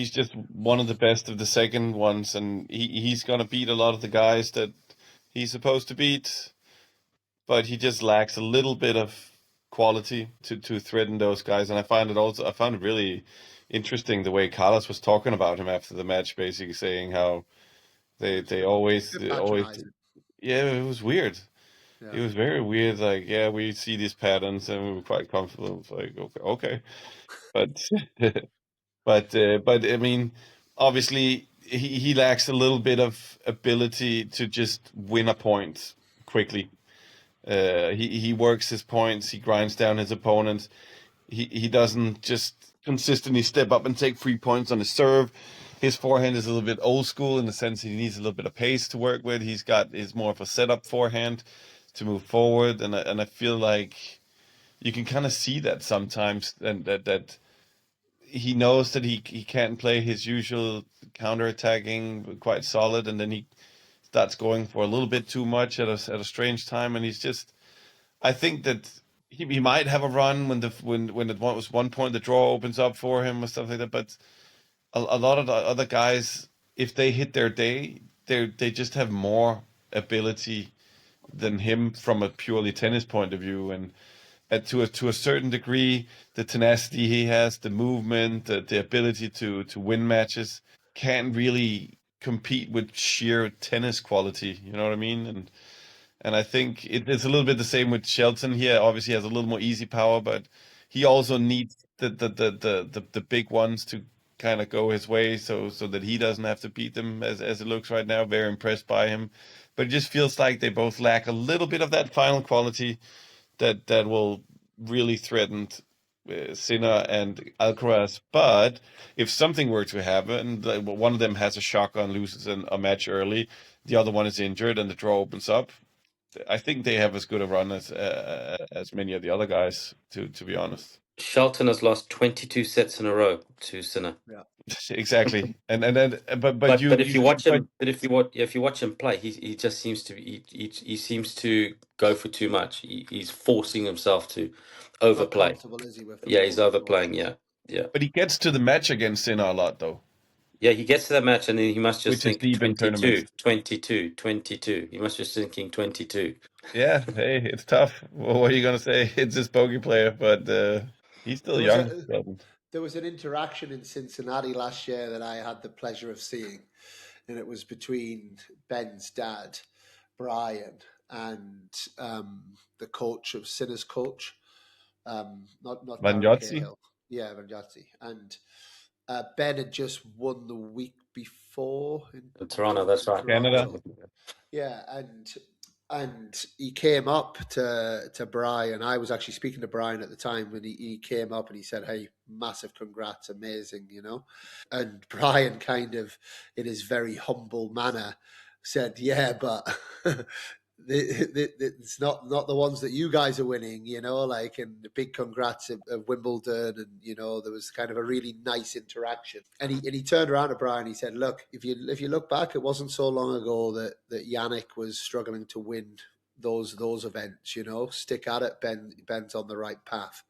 just one of the best of the second ones, and he's gonna beat a lot of the guys that he's supposed to beat, but he just lacks a little bit of quality to threaten those guys. And I found it really interesting the way Carlos was talking about him after the match, basically saying how they always yeah, it was weird. Yeah. It was very weird. Like, yeah, we see these patterns and we were quite comfortable. It's like, okay, but but I mean, obviously he lacks a little bit of ability to just win a point quickly. He works his points. He grinds down his opponents. He doesn't just consistently step up and take 3 points on his serve. His forehand is a little bit old school in the sense he needs a little bit of pace to work with. Is more of a setup forehand to move forward, and I feel like you can kind of see that sometimes, and that he knows that he can't play his usual counter-attacking quite solid, and then he starts going for a little bit too much at a strange time, and he's just. I think that he might have a run when it was 1 point the draw opens up for him or stuff like that, but a lot of the other guys, if they hit their day, they just have more ability than him from a purely tennis point of view, and to a certain degree, the tenacity he has, the movement, the ability to win matches, can't really compete with sheer tennis quality. You know what I mean? And I think it's a little bit the same with Shelton here. Obviously, he has a little more easy power, but he also needs the big ones to kind of go his way, so that he doesn't have to beat them as it looks right now. Very impressed by him, but it just feels like they both lack a little bit of that final quality that will really threaten Sinner and Alcaraz. But if something were to happen, one of them has a shotgun, loses a match early, the other one is injured, and the draw opens up, I think they have as good a run as many of the other guys. To be honest, Shelton has lost 22 sets in a row to Sinner. Yeah. exactly. And then, but But if you watch but him, if you watch him play, he just seems to he seems to go for too much. He's forcing himself to Not overplay. comfortable, is he, with the Yeah, ball he's as overplaying. well? Yeah. but he gets to the match against Sinner a lot though, Yeah, he gets to that match and then he must just which is think deep in tournaments. 22. He must just thinking 22. Yeah, hey, it's tough. Well, what are you gonna say? It's a bogey player, but he's still There was young. a there was an interaction in Cincinnati last year that I had the pleasure of seeing, and it was between Ben's dad, Brian, and the coach of Sinner's coach, not Darren Magnozzi, Cahill, yeah, Vanjazzi, and Ben had just won the week before in Toronto, that's right. Canada. Yeah, and he came up to Brian. I was actually speaking to Brian at the time when he came up and he said, "Hey, massive congrats, amazing," And Brian kind of, in his very humble manner, said, "Yeah, but it's not the ones that you guys are winning, like, and the big congrats of Wimbledon, and there was kind of a really nice interaction." And he turned around to Brian. He said, "Look, if you look back, it wasn't so long ago that Yannick was struggling to win those events. Stick at it. Ben's on the right path."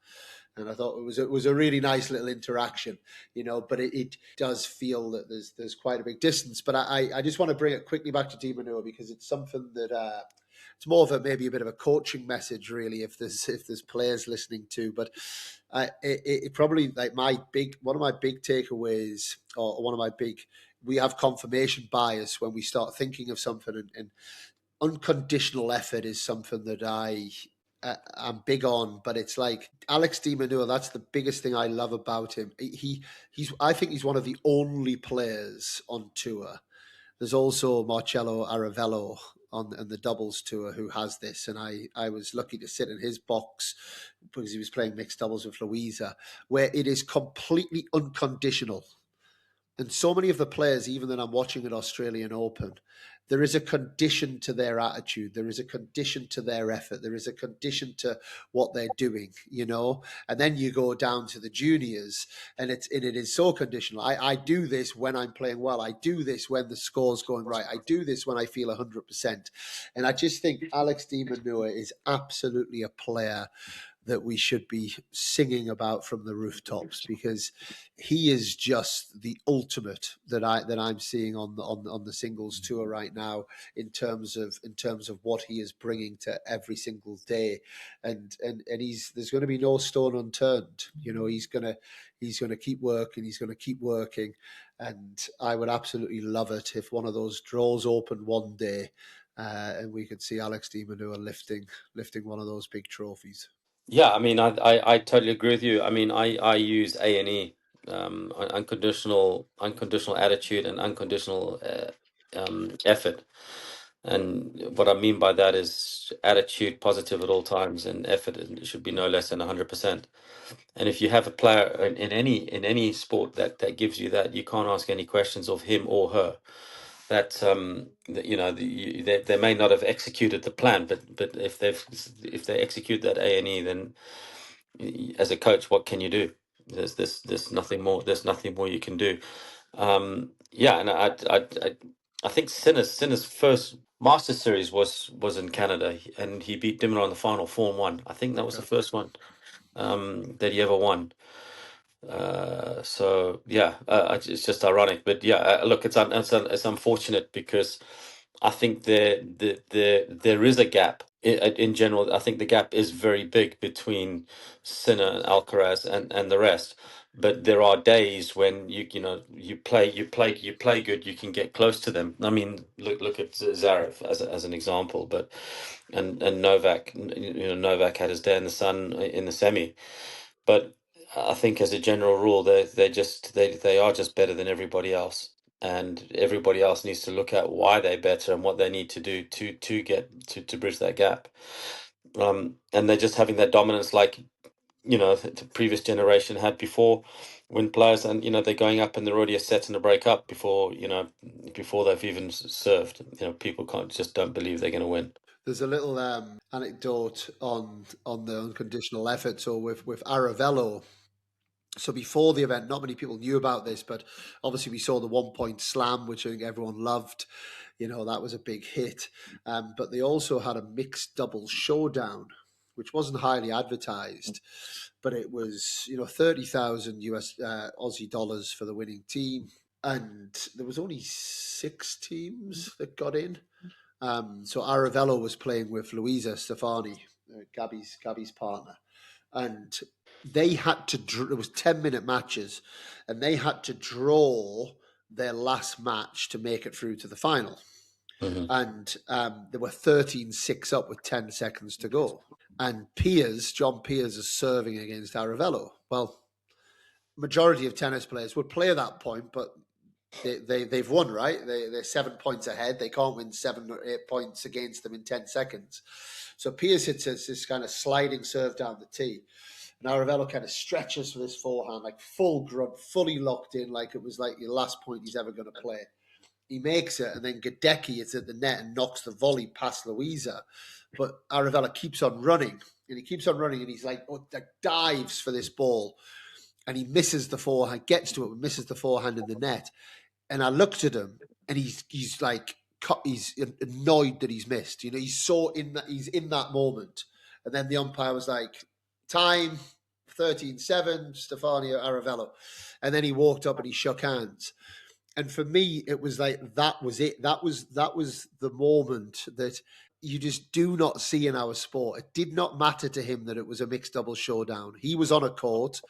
And I thought it was a really nice little interaction, but it does feel that there's quite a big distance. But I just want to bring it quickly back to de Minaur, because it's something that it's more of maybe a bit of a coaching message, really, if there's players listening to. But it probably, like, one of my big takeaways, or one of my big, we have confirmation bias when we start thinking of something, and unconditional effort is something that I I'm big on, but it's like Alex Di Manuel. That's the biggest thing I love about him. I think he's one of the only players on tour. There's also Marcelo Aravello on the doubles tour who has this, and I was lucky to sit in his box because he was playing mixed doubles with Louisa, where it is completely unconditional. And so many of the players, even that I'm watching at Australian Open, there is a condition to their attitude. There is a condition to their effort. There is a condition to what they're doing, you know. And then you go down to the juniors, and it is so conditional. I do this when I'm playing well. I do this when the score's going right. I do this when I feel 100%. And I just think Alex Di Manuel is absolutely a player that we should be singing about from the rooftops, because he is just the ultimate that I'm seeing on the singles tour right now in terms of what he is bringing to every single day, and there's going to be no stone unturned. You know, he's going to keep working. He's going to keep working, and I would absolutely love it if one of those draws opened one day, and we could see Alex Di Manuel lifting one of those big trophies. Yeah, I mean, I totally agree with you. I mean, I use A&E, unconditional attitude and unconditional effort. And what I mean by that is attitude positive at all times, and effort should be no less than 100%. And if you have a player in any sport that gives you that, you can't ask any questions of him or her. That you know, they may not have executed the plan, but if they execute that A&E, then as a coach, what can you do? There's nothing more. There's nothing more you can do. Yeah, and I think Sinner's first Masters series was in Canada, and he beat Dimmer on the final 4-1. I think that was the first one that he ever won. So yeah, it's just ironic, but yeah, look, it's unfortunate because I think there is a gap in general. I think the gap is very big between Sinner and Alcaraz and the rest. But there are days when you play good, you can get close to them. I mean, look at Zverev as an example, but and Novak, Novak had his day in the sun in the semi, but I think as a general rule, they are just better than everybody else, and everybody else needs to look at why they're better and what they need to do to get to bridge that gap. And they're just having that dominance, like the previous generation had before, when players, and they're going up and they're already a set and a break up before they've even served. People don't believe they're going to win. There's a little anecdote on the unconditional effort. So with Aravello, so before the event, not many people knew about this, but obviously we saw the 1-point slam, which I think everyone loved. That was a big hit. But they also had a mixed doubles showdown, which wasn't highly advertised, but it was 30,000 US Aussie dollars for the winning team, and there was only 6 teams that got in. So Aravello was playing with Louisa Stefani, Gabby's partner, and they had to. It was 10-minute matches, and they had to draw their last match to make it through to the final. Mm-hmm. And they were 13-6 up with 10 seconds to go. And John Piers is serving against Aravello. Well, majority of tennis players would play that point, but they've won, right? They're 7 points ahead. They can't win 7 or 8 points against them in 10 seconds. So Piers hits this kind of sliding serve down the tee. And Aravello kind of stretches for this forehand, like full grunt, fully locked in, like it was like the last point he's ever going to play. He makes it, and then Gadecki is at the net and knocks the volley past Louisa. But Aravello keeps on running, and he's like, dives for this ball. And he misses the forehand, gets to it, but misses the forehand in the net. And I looked at him, and he's annoyed that he's missed. He's in that moment. And then the umpire was like, time, 13-7, Stefano Aravello. And then he walked up and he shook hands. And for me, it was like, that was it. That was the moment that you just do not see in our sport. It did not matter to him that it was a mixed double showdown. He was on a court,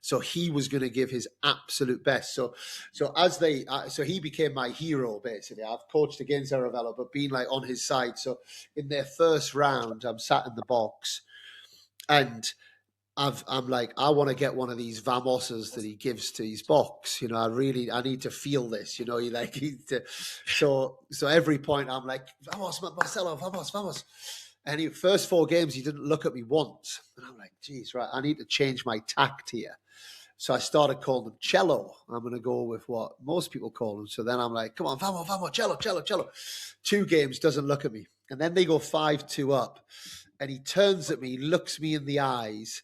so he was going to give his absolute best. So he became my hero, basically. I've coached against Aravello, but being like on his side. So in their first round, I'm sat in the box, And I'm like, I want to get one of these Vamoses that he gives to his box. I need to feel this. So every point I'm like, Vamos, Marcelo, Vamos, Vamos. And first 4 games, he didn't look at me once. And I'm like, geez, right, I need to change my tact here. So I started calling him Cello. I'm going to go with what most people call him. So then I'm like, come on, Vamos, Vamos, Cello, Cello, Cello. 2 games, doesn't look at me. And then they go 5-2 up. And he turns at me, looks me in the eyes,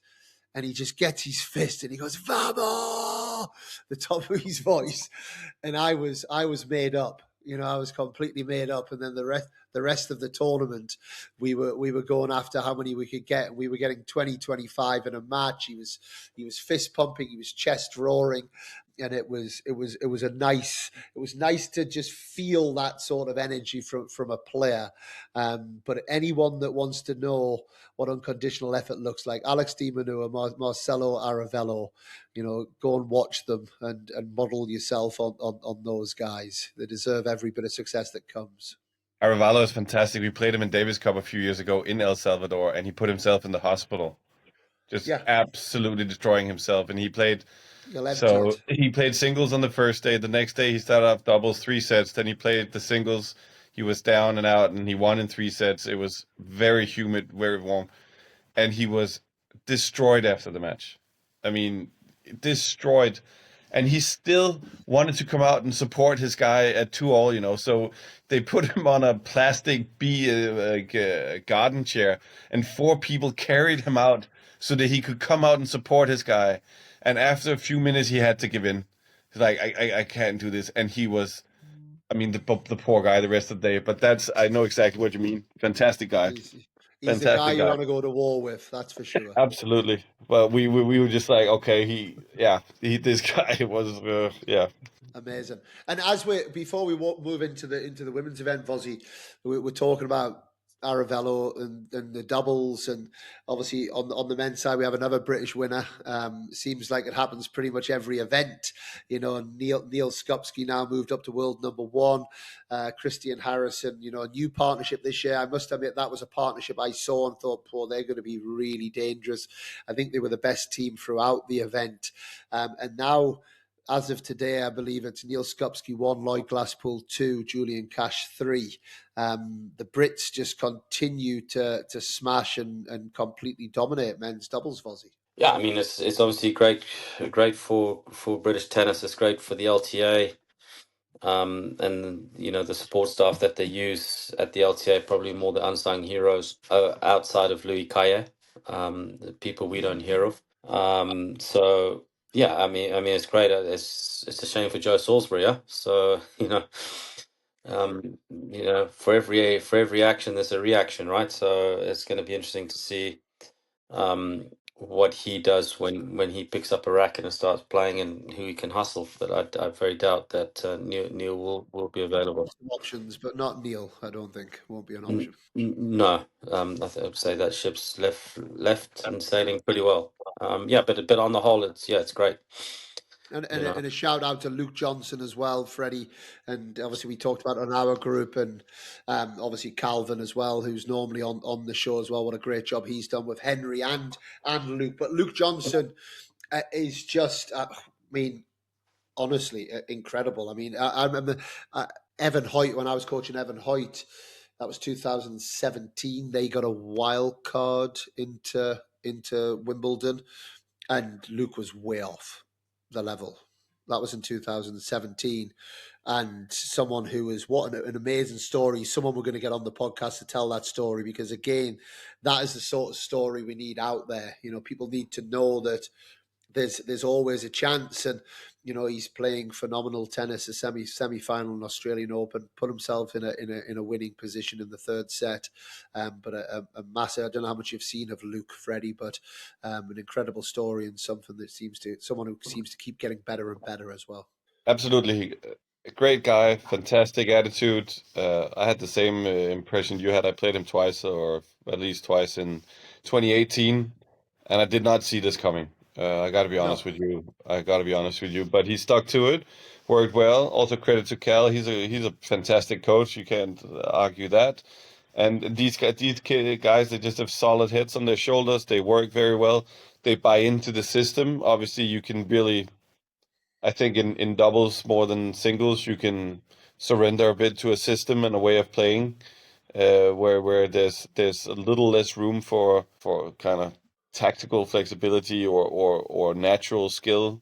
and he just gets his fist and he goes, Vamos! The top of his voice. And I was made up. I was completely made up. And then the rest of the tournament, we were going after how many we could get. We were getting 20, 25 in a match. He was fist pumping, he was chest roaring. And it was nice to just feel that sort of energy from a player. But anyone that wants to know what unconditional effort looks like, Alex Di Manuwa, Marcelo Aravello, go and watch them and model yourself on those guys. They deserve every bit of success that comes. Aravello is fantastic. We played him in Davis Cup a few years ago in El Salvador, and he put himself in the hospital, just absolutely destroying himself. And he played singles on the first day. The next day he started off doubles, 3 sets. Then he played the singles. He was down and out, and he won in 3 sets. It was very humid, very warm, and he was destroyed after the match. I mean, destroyed. And he still wanted to come out and support his guy at 2-all, So they put him on a plastic garden chair, and 4 people carried him out so that he could come out and support his guy. And after a few minutes, he had to give in. He's like, I can't do this. And he was, the poor guy the rest of the day. But I know exactly what you mean. Fantastic guy. He's the guy you want to go to war with, that's for sure. Absolutely. Well, we were just like, okay, this guy was, amazing. And before we move into the women's event, Vozzy, we're talking about Aravello and the doubles, and obviously on the men's side we have another British winner. Seems like it happens pretty much every event. Neil Skupski now moved up to world number 1. Christian Harrison, a new partnership this year. I must admit that was a partnership I saw and thought, they're going to be really dangerous. I think they were the best team throughout the event, and now, as of today, I believe it's Neil Skupski 1, Lloyd Glasspool 2, Julian Cash 3. The Brits just continue to smash and completely dominate men's doubles, Vozzy. Yeah, I mean, it's obviously great for British tennis. It's great for the LTA, and the support staff that they use at the LTA, probably more the unsung heroes outside of Louis Caillet, the people we don't hear of. So yeah, I mean, it's great. It's a shame for Joe Salisbury, yeah. So for every action there's a reaction, right? So it's going to be interesting to see what he does when he picks up a racket and starts playing, and who he can hustle. But I very doubt that Neil will be available. Some options, but not Neil. I don't think won't be an option. No, I would say that ship's left and sailing pretty well. But on the whole, it's great. And a shout out to Luke Johnson as well, Freddie, and obviously we talked about it on our group, and obviously Calvin as well, who's normally on the show as well. What a great job he's done with Henry and Luke. But Luke Johnson is just, honestly, incredible. I mean, I remember Evan Hoyt, when I was coaching Evan Hoyt, that was 2017. They got a wild card into Wimbledon, and Luke was way off the level. That was in 2017. And someone who is, what an amazing story. Someone we're going to get on the podcast to tell that story, because again, that is the sort of story we need out there. People need to know that there's always a chance. And he's playing phenomenal tennis, a semi-final in Australian Open, put himself in a winning position in the 3rd set. But a massive, I don't know how much you've seen of Luke, Freddie, but an incredible story, and someone who seems to keep getting better and better as well. Absolutely. A great guy, fantastic attitude. I had the same impression you had. I played him twice, or at least twice, in 2018, and I did not see this coming. I got to be honest with you. But he stuck to it, worked well. Also credit to Cal. He's a fantastic coach. You can't argue that. And these guys, they just have solid heads on their shoulders. They work very well. They buy into the system. Obviously, you can really, I think, in doubles more than singles, you can surrender a bit to a system and a way of playing, where there's a little less room for kind of tactical flexibility or natural skill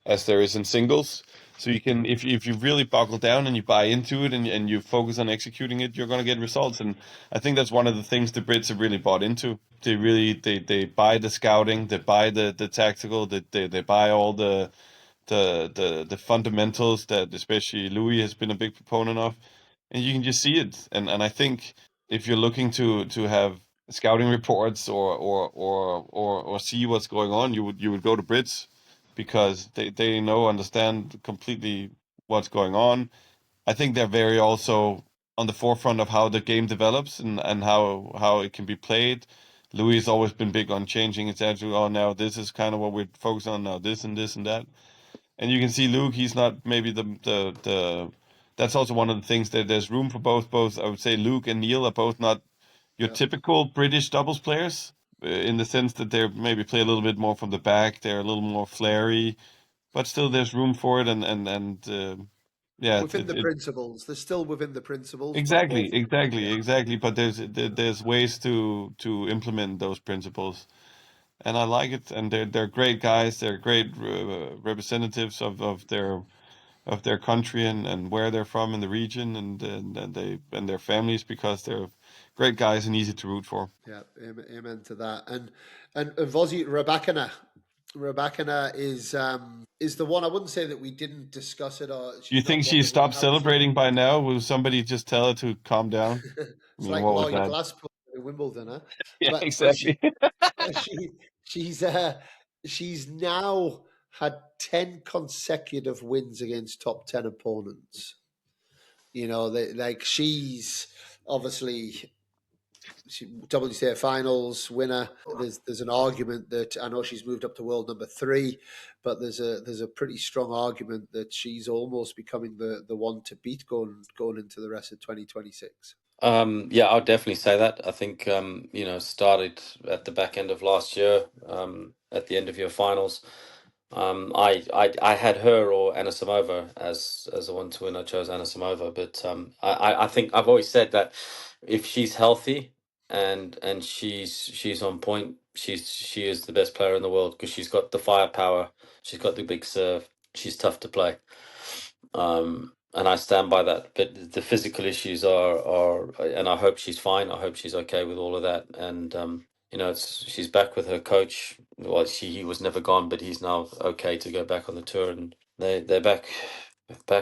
as there is in singles. So you can, if you really buckle down and you buy into it and you focus on executing it, you're going to get results. And I think that's one of the things the Brits have really bought into. They buy the scouting, they buy the tactical, they buy all the fundamentals that especially Louis has been a big proponent of, and you can just see it. And I think if you're looking to have scouting reports or see what's going on, you would go to Brits, because they understand completely what's going on. I think they're very also on the forefront of how the game develops and how it can be played. Louis has always been big on changing its attitude. Oh, now this is kind of what we're focused on now, this and this and that. And you can see Luke, he's not maybe the that's also one of the things, that there's room for both. I would say Luke and Neil are both not your typical British doubles players, in the sense that they maybe play a little bit more from the back. They're a little more flary, but still there's room for it. And yeah, Within the principles, they're still within the principles, but both. exactly. But there's ways to implement those principles, and I like it. And they're great guys. They're great representatives of their country and where they're from in the region, and they and their families, because they're great guys and easy to root for. Yeah, amen to that. And Vozzy Rybakina. Rybakina is the one. I wouldn't say that we didn't discuss it, or Do you she's think not one she that we stopped haven't. celebrating by now? Will somebody just tell her to calm down? I It's mean, like what was Lloyd that? Glasspool in Wimbledon, huh? Yeah, But exactly. she she's now had 10 consecutive wins against top 10 opponents. You know, like she's obviously WTA finals winner. There's an argument that, I know she's moved up to world number 3, but there's a pretty strong argument that she's almost becoming the one to beat going into the rest of 2026. Yeah, I'll definitely say that. I think started at the back end of last year, at the end of your finals. I had her or Anisimova as the one to win. I chose Anisimova, but I think I've always said that if she's healthy and she's on point, she is the best player in the world, because she's got the firepower, she's got the big serve, she's tough to play. And I stand by that. But the physical issues are, and I hope she's fine. I hope she's okay with all of that. And she's back with her coach. Well, he was never gone, but he's now okay to go back on the tour, and they're back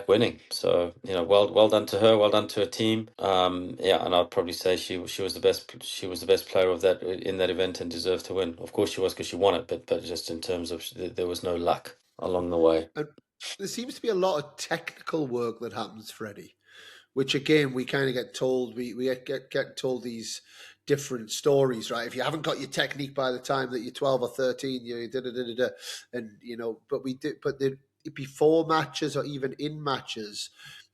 winning. So well done to her, well done to her team. Yeah, and I'd probably say she was the best. She was the best player of that in that event and deserved to win. Of course, she was, because she won it. But just in terms of, there was no luck along the way. And there seems to be a lot of technical work that happens, Freddie, which again we kind of get told. We get told these different stories, right? If you haven't got your technique by the time that you're 12 or 13, you da. And but we did. But before matches or even in matches,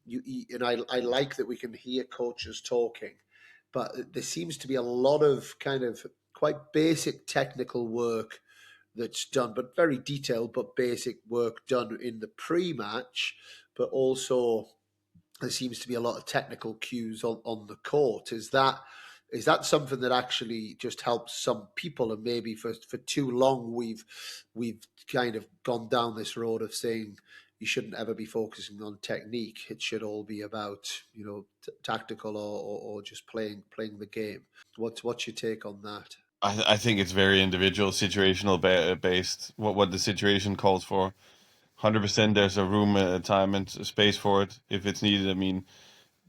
and I like that we can hear coaches talking, but there seems to be a lot of kind of quite basic technical work that's done, but very detailed, but basic work done in the pre-match, but also there seems to be a lot of technical cues on the court. Is that something that actually just helps some people, and maybe for too long we've kind of gone down this road of saying you shouldn't ever be focusing on technique. It should all be about tactical or just playing the game. What's your take on that? I think it's very individual, situational based. What the situation calls for. 100%. There's a room, time, and space for it if it's needed. I mean,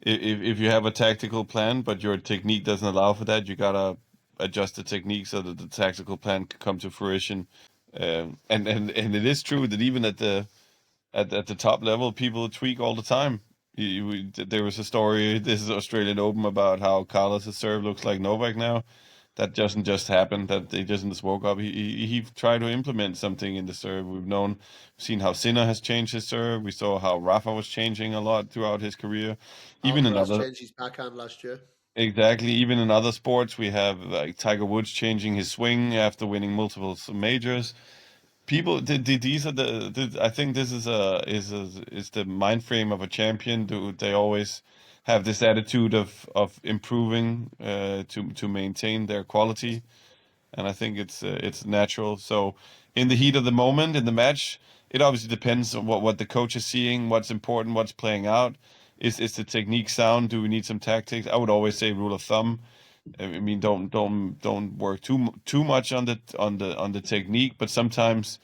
if you have a tactical plan, but your technique doesn't allow for that, you gotta adjust the technique so that the tactical plan can come to fruition. And it is true that even at the top level, people tweak all the time. There was a story. This is Australian Open, about how Carlos's serve looks like Novak now. That doesn't just happen. That they just woke up. He tried to implement something in the serve. We've seen how Sinner has changed his serve. We saw how Rafa was changing a lot throughout his career. Even Alcaraz another changed his backhand last year. Exactly. Even in other sports, we have like Tiger Woods changing his swing after winning multiple majors. People, these are I think this is is the mind frame of a champion. Do they always have this attitude of improving to maintain their quality? And I think it's natural. So in the heat of the moment in the match, it obviously depends on what the coach is seeing, what's important, what's playing out. Is the technique sound? Do we need some tactics? I would always say rule of thumb. I mean, don't work too much on the technique, but sometimes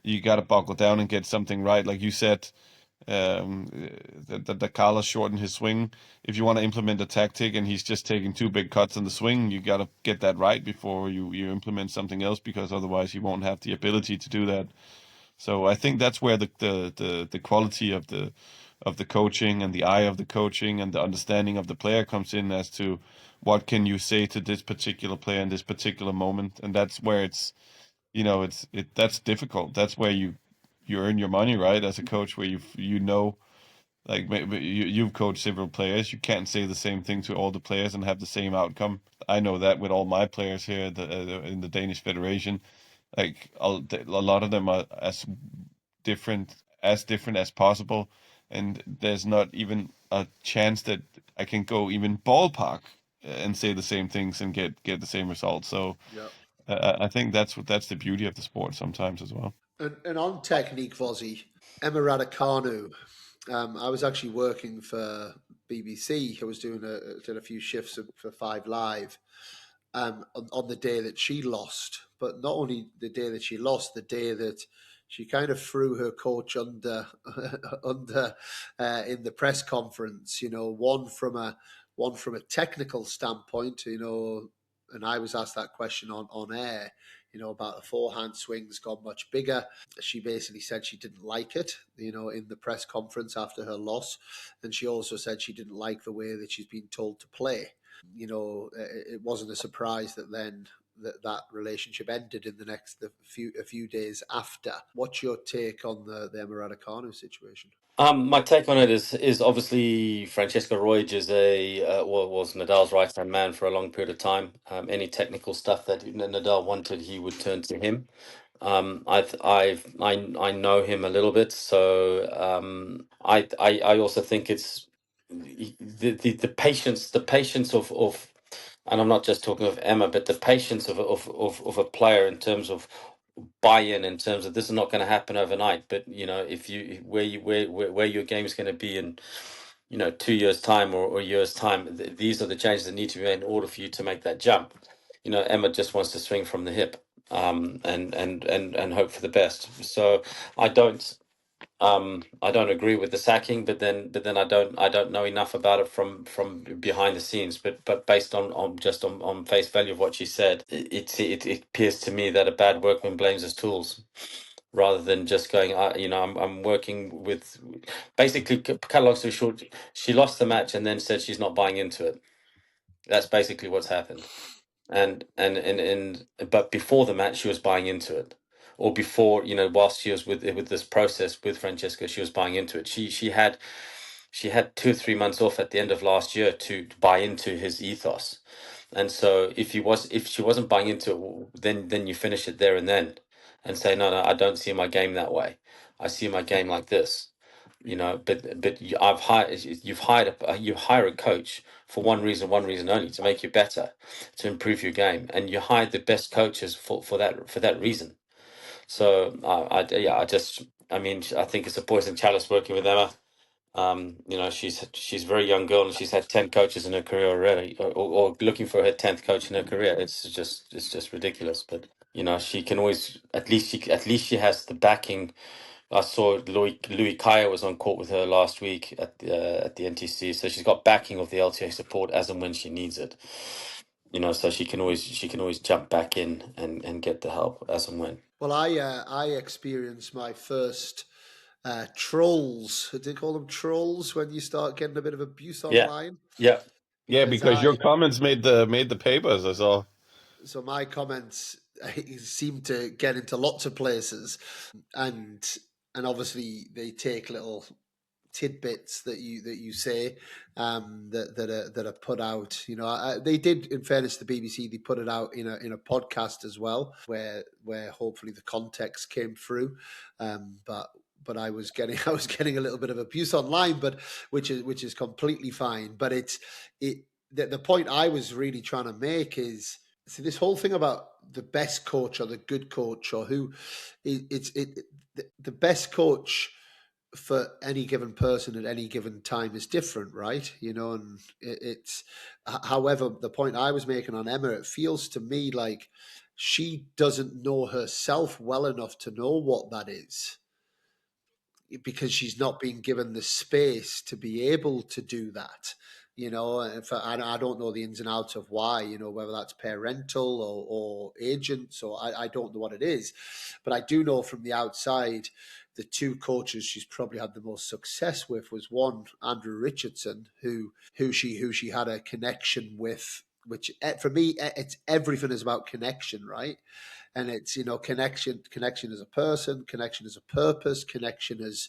you got to buckle down and get something right. Like you said, um, that Carlos shortened his swing. If you want to implement a tactic and he's just taking two big cuts in the swing, you got to get that right before you implement something else, because otherwise you won't have the ability to do that. So I think that's where the quality of the coaching and the eye of the coaching and the understanding of the player comes in, as to what can you say to this particular player in this particular moment. And that's where that's difficult. That's where you earn your money, right? As a coach, where like maybe you've coached several players. You can't say the same thing to all the players and have the same outcome. I know that with all my players here in the Danish Federation, like a lot of them are different as possible, and there's not even a chance that I can go even ballpark and say the same things and get the same results. So Yeah. I think that's the beauty of the sport sometimes as well. And on technique, Vozzy, Emma Raducanu. I was actually working for BBC. I was did a few shifts for Five Live on the day that she lost. But not only the day that she lost, the day that she kind of threw her coach under under in the press conference. One from a technical standpoint. And I was asked that question on air. About the forehand swings got much bigger. She basically said she didn't like it, in the press conference after her loss. And she also said she didn't like the way that she's been told to play. It wasn't a surprise that then that relationship ended in a few days after. What's your take on the Emma Raducanu situation? My take on it is obviously Francesco Roig is was Nadal's right hand man for a long period of time. Any technical stuff that Nadal wanted, he would turn to him. I know him a little bit, so I also think it's the patience of, and I'm not just talking of Emma, but the patience of a player in terms of buy-in, in terms of this is not going to happen overnight. But if you where your game is going to be in 2 years time or a year's time, these are the changes that need to be made in order for you to make that jump. Emma just wants to swing from the hip, and hope for the best. So I don't I don't agree with the sacking, but then I don't know enough about it from behind the scenes. But based on face value of what she said, it appears to me that a bad workman blames his tools, rather than just going, I'm working with. Basically, cut a long story short, she lost the match and then said she's not buying into it. That's basically what's happened. But before the match, she was buying into it, or before, whilst she was with this process with Francesco, she was buying into it. She had 2 or 3 months off at the end of last year to buy into his ethos. And so if she wasn't buying into it, then you finish it there and then, and say, no, I don't see my game that way. I see my game like this. But you hire a coach for one reason only: to make you better, to improve your game, and you hire the best coaches for that reason. So I think it's a poison chalice working with Emma. She's a very young girl, and she's had 10 coaches in her career already, or looking for her 10th coach in her career. It's just ridiculous. But she can always, at least she has the backing. I saw Louis Kaya was on court with her last week at the NTC, so she's got backing of the LTA support as and when she needs it. So she can always jump back in and get the help as and when. Well, I experienced my first trolls. Did they call them trolls when you start getting a bit of abuse Yeah, online? yeah, Yeah, Because because your comments made the papers, I saw. so my comments seem to get into lots of places, and obviously they take little tidbits that you say that are put out. You know, they did, in fairness to the BBC, they put it out in a podcast as well, where hopefully the context came through. But I was getting a little bit of abuse online, but which is completely fine. But the point I was really trying to make is, see, this whole thing about the best coach or the good coach or who, the best coach for any given person at any given time is different, right? You know, and however, the point I was making on Emma, it feels to me like she doesn't know herself well enough to know what that is, because she's not being given the space to be able to do that. You know, and I don't know the ins and outs of why, you know, whether that's parental or agents, or I don't know what it is. But I do know from the outside, the two coaches she's probably had the most success with was one, Andrew Richardson, who she had a connection with, which for me, it's everything is about connection, right? And it's, you know, connection as a person, connection as a purpose, connection as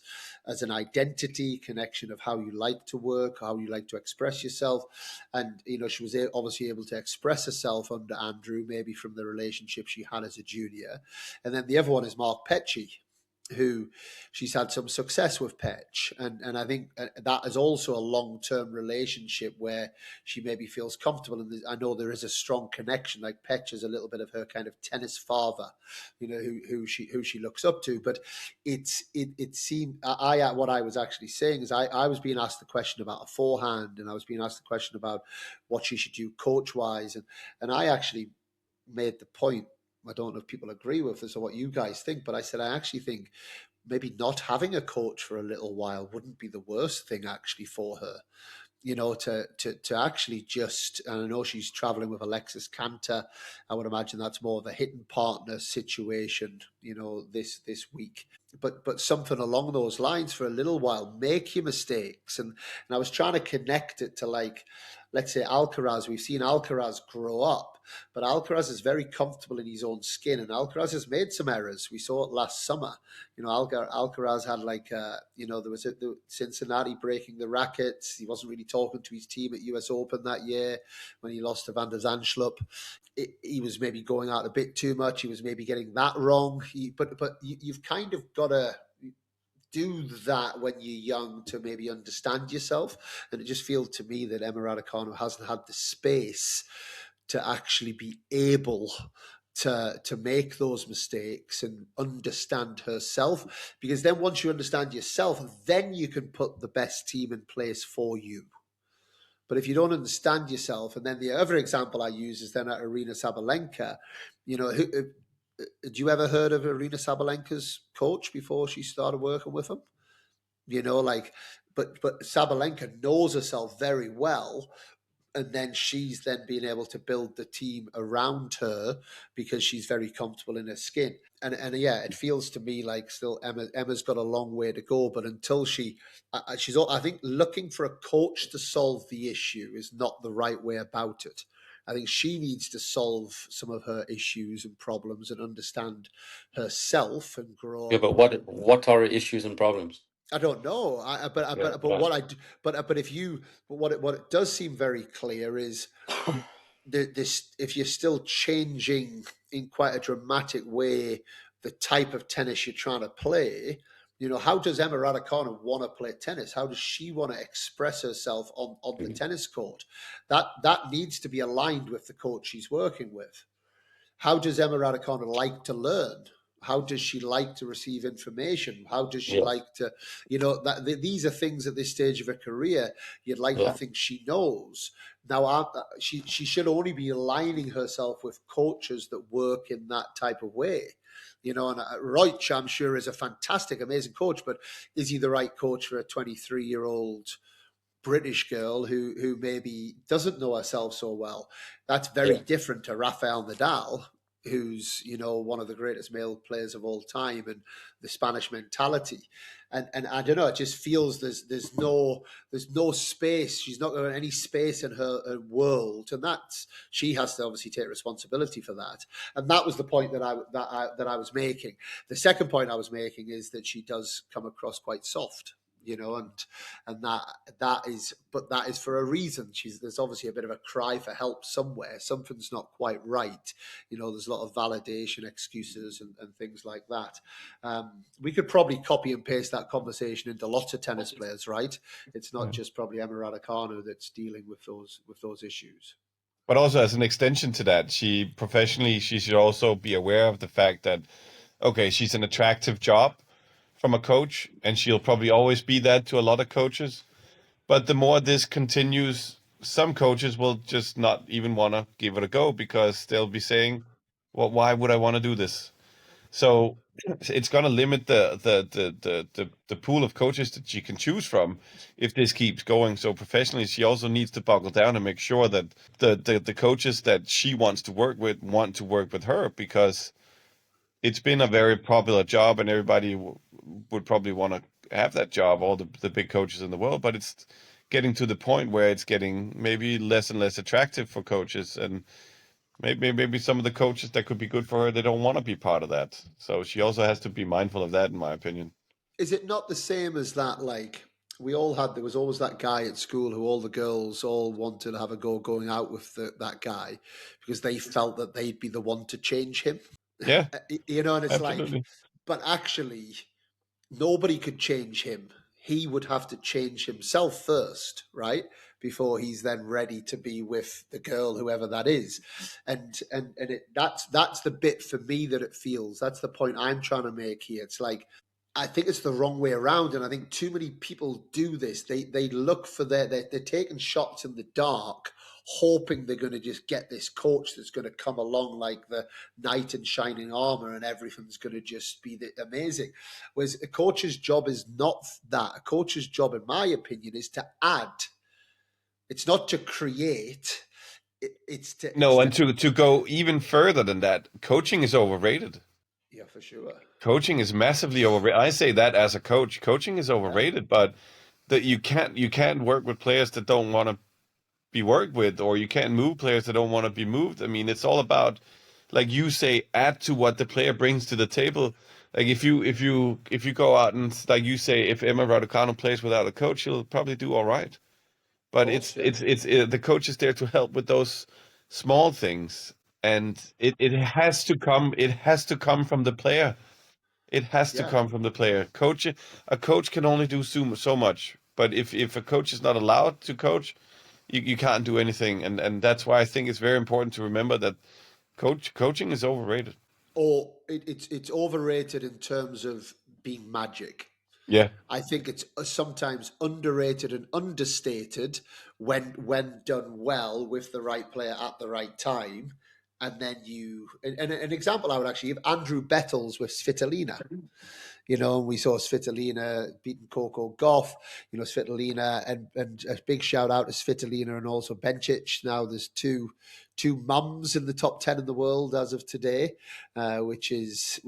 an identity, connection of how you like to work, how you like to express yourself. And, you know, she was obviously able to express herself under Andrew, maybe from the relationship she had as a junior. And then the other one is Mark Petchey, who she's had some success with Petch. And I think that is also a long-term relationship where she maybe feels comfortable. And I know there is a strong connection, like Petch is a little bit of her kind of tennis father, you know, who she looks up to. But it seemed, what I was actually saying is I was being asked the question about a forehand, and I was being asked the question about what she should do coach-wise. And I actually made the point, I don't know if people agree with this or what you guys think, but I said I actually think maybe not having a coach for a little while wouldn't be the worst thing actually for her. You know, to actually just, and I know she's traveling with Alexis Cantor. I would imagine that's more of a hitting partner situation, you know, this week. But something along those lines for a little while. Make your mistakes. And I was trying to connect it to, like, let's say Alcaraz. We've seen Alcaraz grow up, but Alcaraz is very comfortable in his own skin, and Alcaraz has made some errors. We saw it last summer. You know, Alcaraz had you know, there was the Cincinnati breaking the rackets. He wasn't really talking to his team at US Open that year when he lost to Van der Zandschulp. He was maybe going out a bit too much. He was maybe getting that wrong. But you've kind of got to do that when you're young to maybe understand yourself. And it just feels to me that Emma Raducanu hasn't had the space to actually be able to make those mistakes and understand herself. Because then once you understand yourself, then you can put the best team in place for you. But if you don't understand yourself, and then the other example I use is then at Arina Sabalenka, you know, had you ever heard of Arina Sabalenka's coach before she started working with him? You know, like, but Sabalenka knows herself very well, and then she's then being able to build the team around her because she's very comfortable in her skin. And yeah, it feels to me like still Emma's got a long way to go, but until she's, I think looking for a coach to solve the issue is not the right way about it. I think she needs to solve some of her issues and problems and understand herself and grow. Yeah, but what are her issues and problems? I don't know. But what it does seem very clear is this: if you're still changing in quite a dramatic way the type of tennis you're trying to play, you know, how does Emma Raducanu want to play tennis? How does she want to express herself on the tennis court? That needs to be aligned with the coach she's working with. How does Emma Raducanu like to learn? How does she like to receive information? How does she like to, you know, these are things at this stage of her career you'd like to think she knows. Now, she should only be aligning herself with coaches that work in that type of way. You know, and Reich, I'm sure, is a fantastic, amazing coach, but is he the right coach for a 23-year-old British girl who maybe doesn't know herself so well? That's very different to Rafael Nadal, who's, you know, one of the greatest male players of all time, and the Spanish mentality. And I don't know, it just feels there's no space. She's not got any space in her world, and that's, she has to obviously take responsibility for that. And that was the point that I was making. The second point I was making is that she does come across quite soft. and that is for a reason. There's obviously a bit of a cry for help somewhere. Something's not quite right. There's a lot of validation excuses and things like that. We could probably copy and paste that conversation into lots of tennis players, right? It's not just probably Emma Raducanu that's dealing with those issues. But also, as an extension to that, she should also be aware of the fact that, okay, she's an attractive job from a coach, and she'll probably always be that to a lot of coaches. But the more this continues, some coaches will just not even want to give it a go because they'll be saying, well, why would I want to do this? So it's going to limit the pool of coaches that she can choose from if this keeps going. So professionally, she also needs to buckle down and make sure that the coaches that she wants to work with want to work with her, because it's been a very popular job and everybody would probably want to have that job, all the big coaches in the world. But it's getting to the point where it's getting maybe less and less attractive for coaches, and maybe some of the coaches that could be good for her, they don't want to be part of that. So she also has to be mindful of that, in my opinion. Is it not the same as that, like, there was always that guy at school who all the girls all wanted to have a go going out with that guy because they felt that they'd be the one to change him? Yeah. And it's Absolutely. like, but actually nobody could change him. He would have to change himself first, right? Before he's then ready to be with the girl, whoever that is. And that's the bit for me that it feels. That's the point I'm trying to make here. It's like, I think it's the wrong way around, and I think too many people do this. They look for they're taking shots in the dark, hoping they're going to just get this coach that's going to come along like the knight in shining armor, and everything's going to just be amazing. Whereas a coach's job is not that. A coach's job, in my opinion, is to add. It's not to create. To go even further than that, coaching is overrated. Yeah, for sure. Coaching is massively overrated. I say that as a coach. Coaching is overrated, but that you can't work with players that don't want to be worked with, or you can't move players that don't want to be moved. I mean, it's all about, like you say, add to what the player brings to the table. Like if you go out and, like you say, if Emma Raducanu plays without a coach, she'll probably do all right. But it's the coach is there to help with those small things, and it has to come from the player. It has to come from the player. A coach can only do so much, but if a coach is not allowed to coach, you can't do anything, and that's why I think it's very important to remember that coaching is overrated. Or it's overrated in terms of being magic. Yeah. I think it's sometimes underrated and understated when done well with the right player at the right time. And then and an example I would actually give, Andrew Bettles with Svitolina. And we saw Svitolina beating Coco Gauff, Svitolina, and a big shout out to Svitolina and also Bencic. Now there's two mums in the top 10 in the world as of today, which is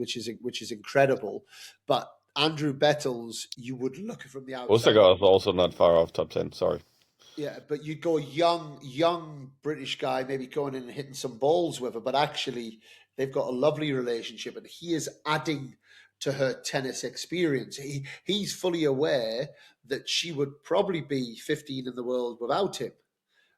incredible. But Andrew Bettles, you would look from the outside. Osaka is also not far off top 10, sorry. Yeah, but you'd go young British guy, maybe going in and hitting some balls with her, but actually they've got a lovely relationship, and he is adding to her tennis experience. He's fully aware that she would probably be 15 in the world without him,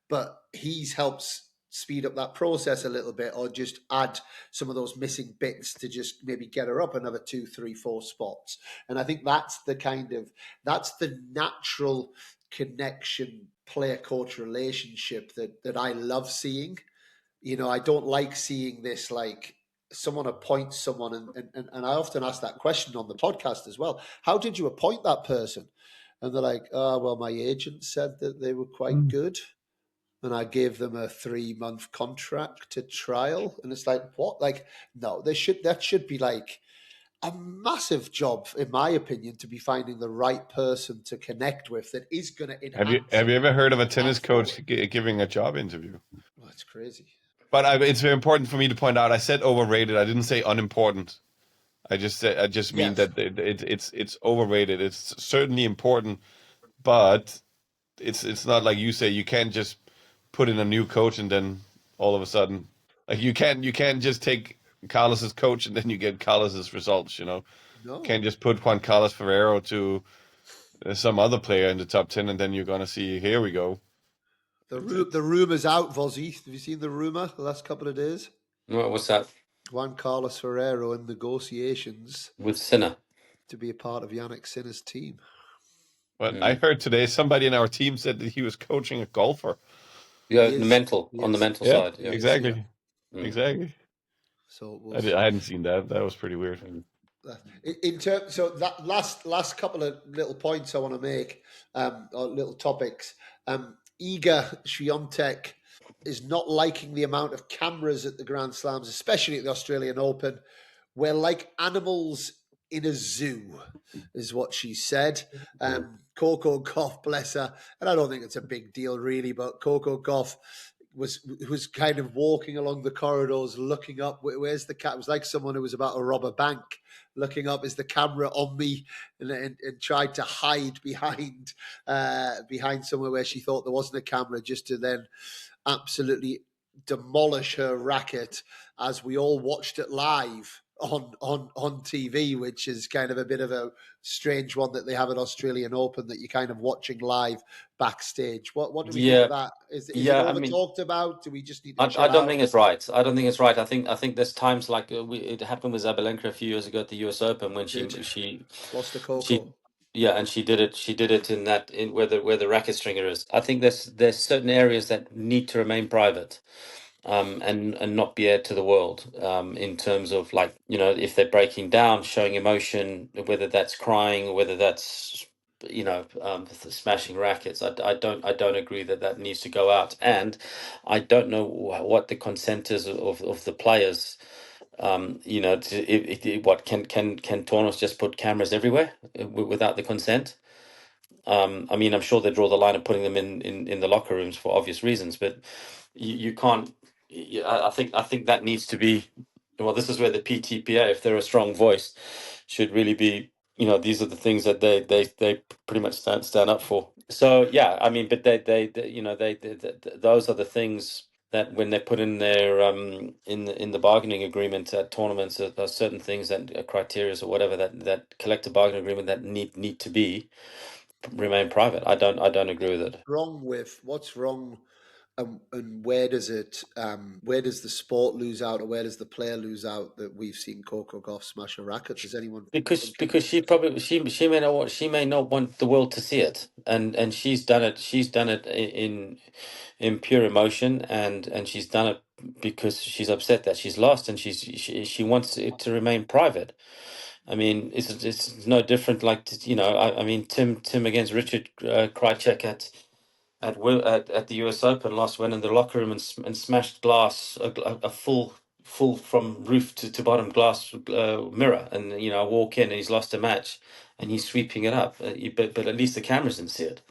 but he's helps speed up that process a little bit, or just add some of those missing bits to just maybe get her up another 2, 3, 4 spots. And I think that's the natural connection player coach relationship that I love seeing. I don't like seeing this, like someone appoints someone and I often ask that question on the podcast as well. How did you appoint that person? And they're like, oh, well, my agent said that they were quite good, and I gave them a 3-month contract to trial. And it's like, what? Like, no, that should be like a massive job, in my opinion, to be finding the right person to connect with that is going to enhance. Have you ever heard of a tennis coach giving a job interview? Well, that's crazy. But it's very important for me to point out, I said overrated. I didn't say unimportant. I just mean that it's overrated. It's certainly important, but it's not like you say. You can't just put in a new coach and then all of a sudden, like you can't just take Carlos's coach and then you get Carlos's results. No. Can't just put Juan Carlos Ferreira to some other player in the top 10, and then you're gonna see, here we go. The rumour's out, Vozzy. Have you seen the rumour the last couple of days? What's that? Juan Carlos Ferreira in negotiations With Sinner to be a part of Yannick Sinner's team. But I heard today somebody in our team said that he was coaching a golfer. Yeah, on the mental side. Yeah. Exactly. Exactly. So I hadn't seen that. That was pretty weird. In terms, so that last couple of little points I want to make, or little topics. Iga Swiatek is not liking the amount of cameras at the Grand Slams, especially at the Australian Open. We're like animals in a zoo, is what she said. Coco Gauff, bless her, and I don't think it's a big deal really, but Coco Gauff was kind of walking along the corridors, looking up. Where's the cat? It was like someone who was about to rob a bank, looking up. Is the camera on me? And tried to hide behind somewhere where she thought there wasn't a camera, just to then absolutely demolish her racket, as we all watched it live on TV, which is kind of a bit of a strange one that they have at Australian Open, that you're kind of watching live backstage. What do we think of that? Is it over talked about? Do we just need to I don't think it's right. I don't think it's right. I think there's times like it happened with Zabalenka a few years ago at the US Open when she lost the Coco. And she did it in where the racket stringer is. I think there's certain areas that need to remain private. And not be aired to the world, in terms of, like, if they're breaking down, showing emotion, whether that's crying or whether that's smashing rackets. I don't agree that needs to go out, and I don't know what the consent is of the players. What can tournaments just put cameras everywhere without the consent? I'm sure they draw the line of putting them in the locker rooms for obvious reasons, but you can't. I think that needs to be. Well, this is where the PTPA, if they're a strong voice, should really be. These are the things that they pretty much stand up for. So yeah, but they those are the things that when they put in their in the bargaining agreement at tournaments, there are certain things that criteria or whatever that collective bargaining agreement that need to be remain private. I don't agree with it. What's wrong, and where does the sport lose out, or where does the player lose out, that we've seen Coco Gauff smash a racket? Does anyone because she may not want the world to see it, and she's done it in pure emotion, and she's done it because she's upset that she's lost, and she wants it to remain private. It's no different. Like, Tim against Richard Krajicek at the US Open went in the locker room and smashed glass, a full from roof to bottom glass mirror, and walk in and he's lost a match and he's sweeping it up, but at least the cameras didn't see it.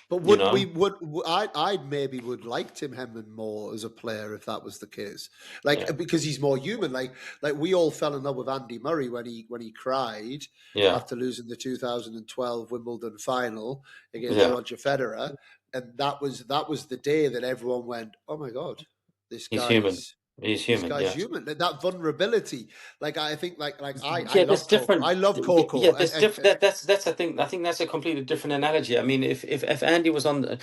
But I maybe would like Tim Henman more as a player if that was the case, because he's more human. Like we all fell in love with Andy Murray when he cried after losing the 2012 Wimbledon final against Roger Federer, and that was the day that everyone went, "Oh my God, this guy human." He's human. This guy's human. That vulnerability, I think, I love Coco. Coco. Yeah, that's different. That's a thing. I think that's a completely different analogy. If Andy was on,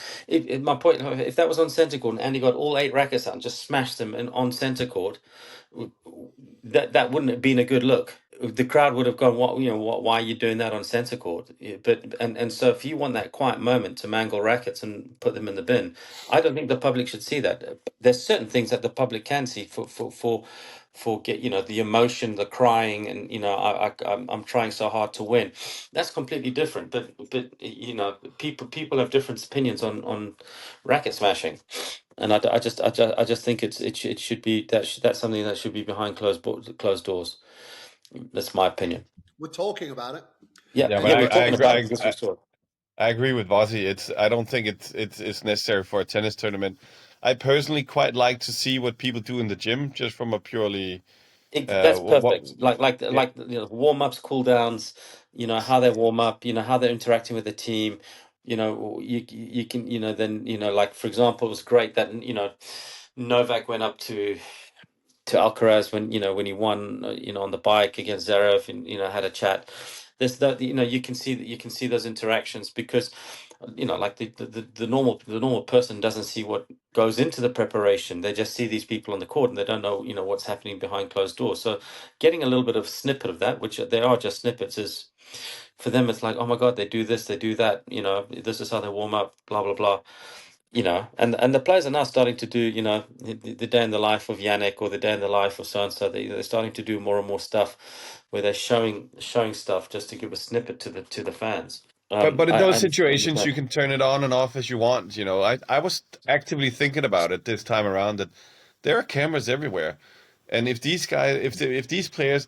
my point, if that was on centre court and Andy got all 8 rackets out and just smashed them on centre court, that wouldn't have been a good look. The crowd would have gone, why are you doing that on centre court? But so if you want that quiet moment to mangle rackets and put them in the bin, I don't think the public should see that. There's certain things that the public can see for the emotion, the crying, and I'm trying so hard to win. That's completely different. But people have different opinions on racket smashing. And I just think it should be that's something that should be behind closed doors. That's my opinion. We're talking about it. We're talking about it because we saw it. I agree with Vozzy. I don't think it's necessary for a tennis tournament. I personally quite like to see what people do in the gym, just from a purely. That's perfect. Like warm ups, cool downs. How they warm up. How they're interacting with the team. You can then like, for example, it was great that Novak went up to Alcaraz when he won on the bike against Zverev, and had a chat. there's that, you can see those interactions, because like the normal person doesn't see what goes into the preparation. They just see these people on the court and they don't know what's happening behind closed doors. So getting a little bit of snippet of that, which they are just snippets, is for them, it's like, oh my god, they do this, they do that, this is how they warm up, blah blah blah. And the players are now starting to do, the day in the life of Yannick, or the day in the life of so and so. They're starting to do more and more stuff where they're showing stuff just to give a snippet to the fans. But in those I situations, you can turn it on and off as you want. I was actively thinking about it this time around, that there are cameras everywhere, and if these guys, if these players,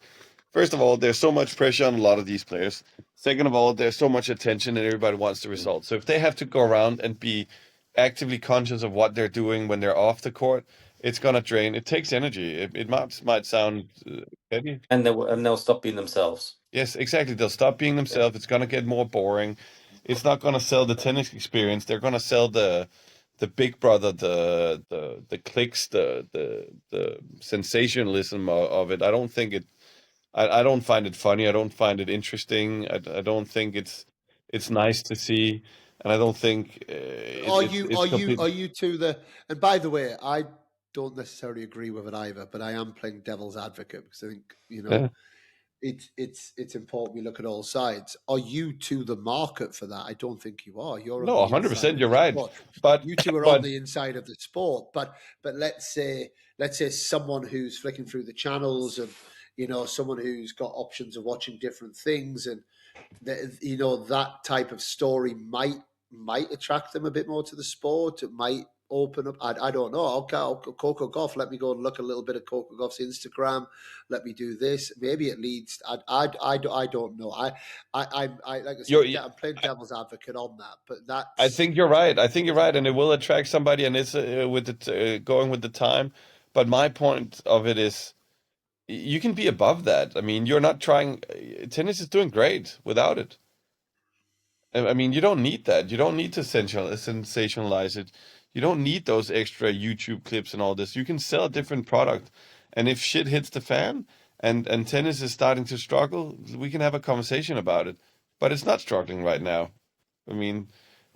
first of all, there's so much pressure on a lot of these players. Second of all, there's so much attention and everybody wants the result. So if they have to go around and be actively conscious of what they're doing when they're off the court, it's gonna drain. It takes energy. It might sound petty. and they'll stop being themselves. Yes, exactly. They'll stop being themselves. It's gonna get more boring. It's not gonna sell the tennis experience. They're gonna sell the Big Brother, the clicks, the sensationalism of it. I don't think it. I don't find it funny. I don't find it interesting. I don't think it's nice to see, and I don't think Are completely. you to the? And by the way, I don't necessarily agree with it either, but I am playing devil's advocate because I think Yeah. it's important we look at all sides. Are you to the market for that? I don't think you are. You're on No, the inside 100%. of You're the right, sport. but You two are on but the inside of the sport. But let's say someone who's flicking through the channels, and someone who's got options of watching different things, and that type of story might attract them a bit more to the sport. It might open up. I don't know. Okay, Coco Golf. Let me go and look a little bit at Coco Golf's Instagram. Let me do this. Maybe it leads. I don't know. I like I you're. said, I'm playing devil's advocate on that. But I that's think you're right. I think you're right, and it will attract somebody, and it's with it going with the time. But my point of it is, you can be above that. I mean, you're not trying. Tennis is doing great without it. I mean, you don't need that. You don't need to sensationalize it. You don't need those extra YouTube clips and all this. You can sell a different product. And if shit hits the fan and tennis is starting to struggle, we can have a conversation about it. But it's not struggling right now. I mean,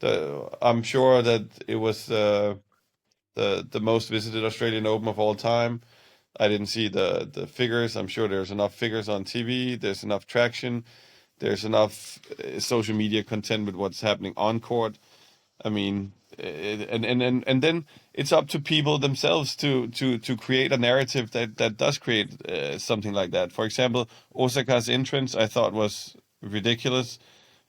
I'm sure that it was the most visited Australian Open of all time. I didn't see the figures. I'm sure there's enough figures on TV. There's enough traction. There's enough social media content with what's happening on court. I mean, and then it's up to people themselves to create a narrative that does create something like that. For example, Osaka's entrance I thought was ridiculous,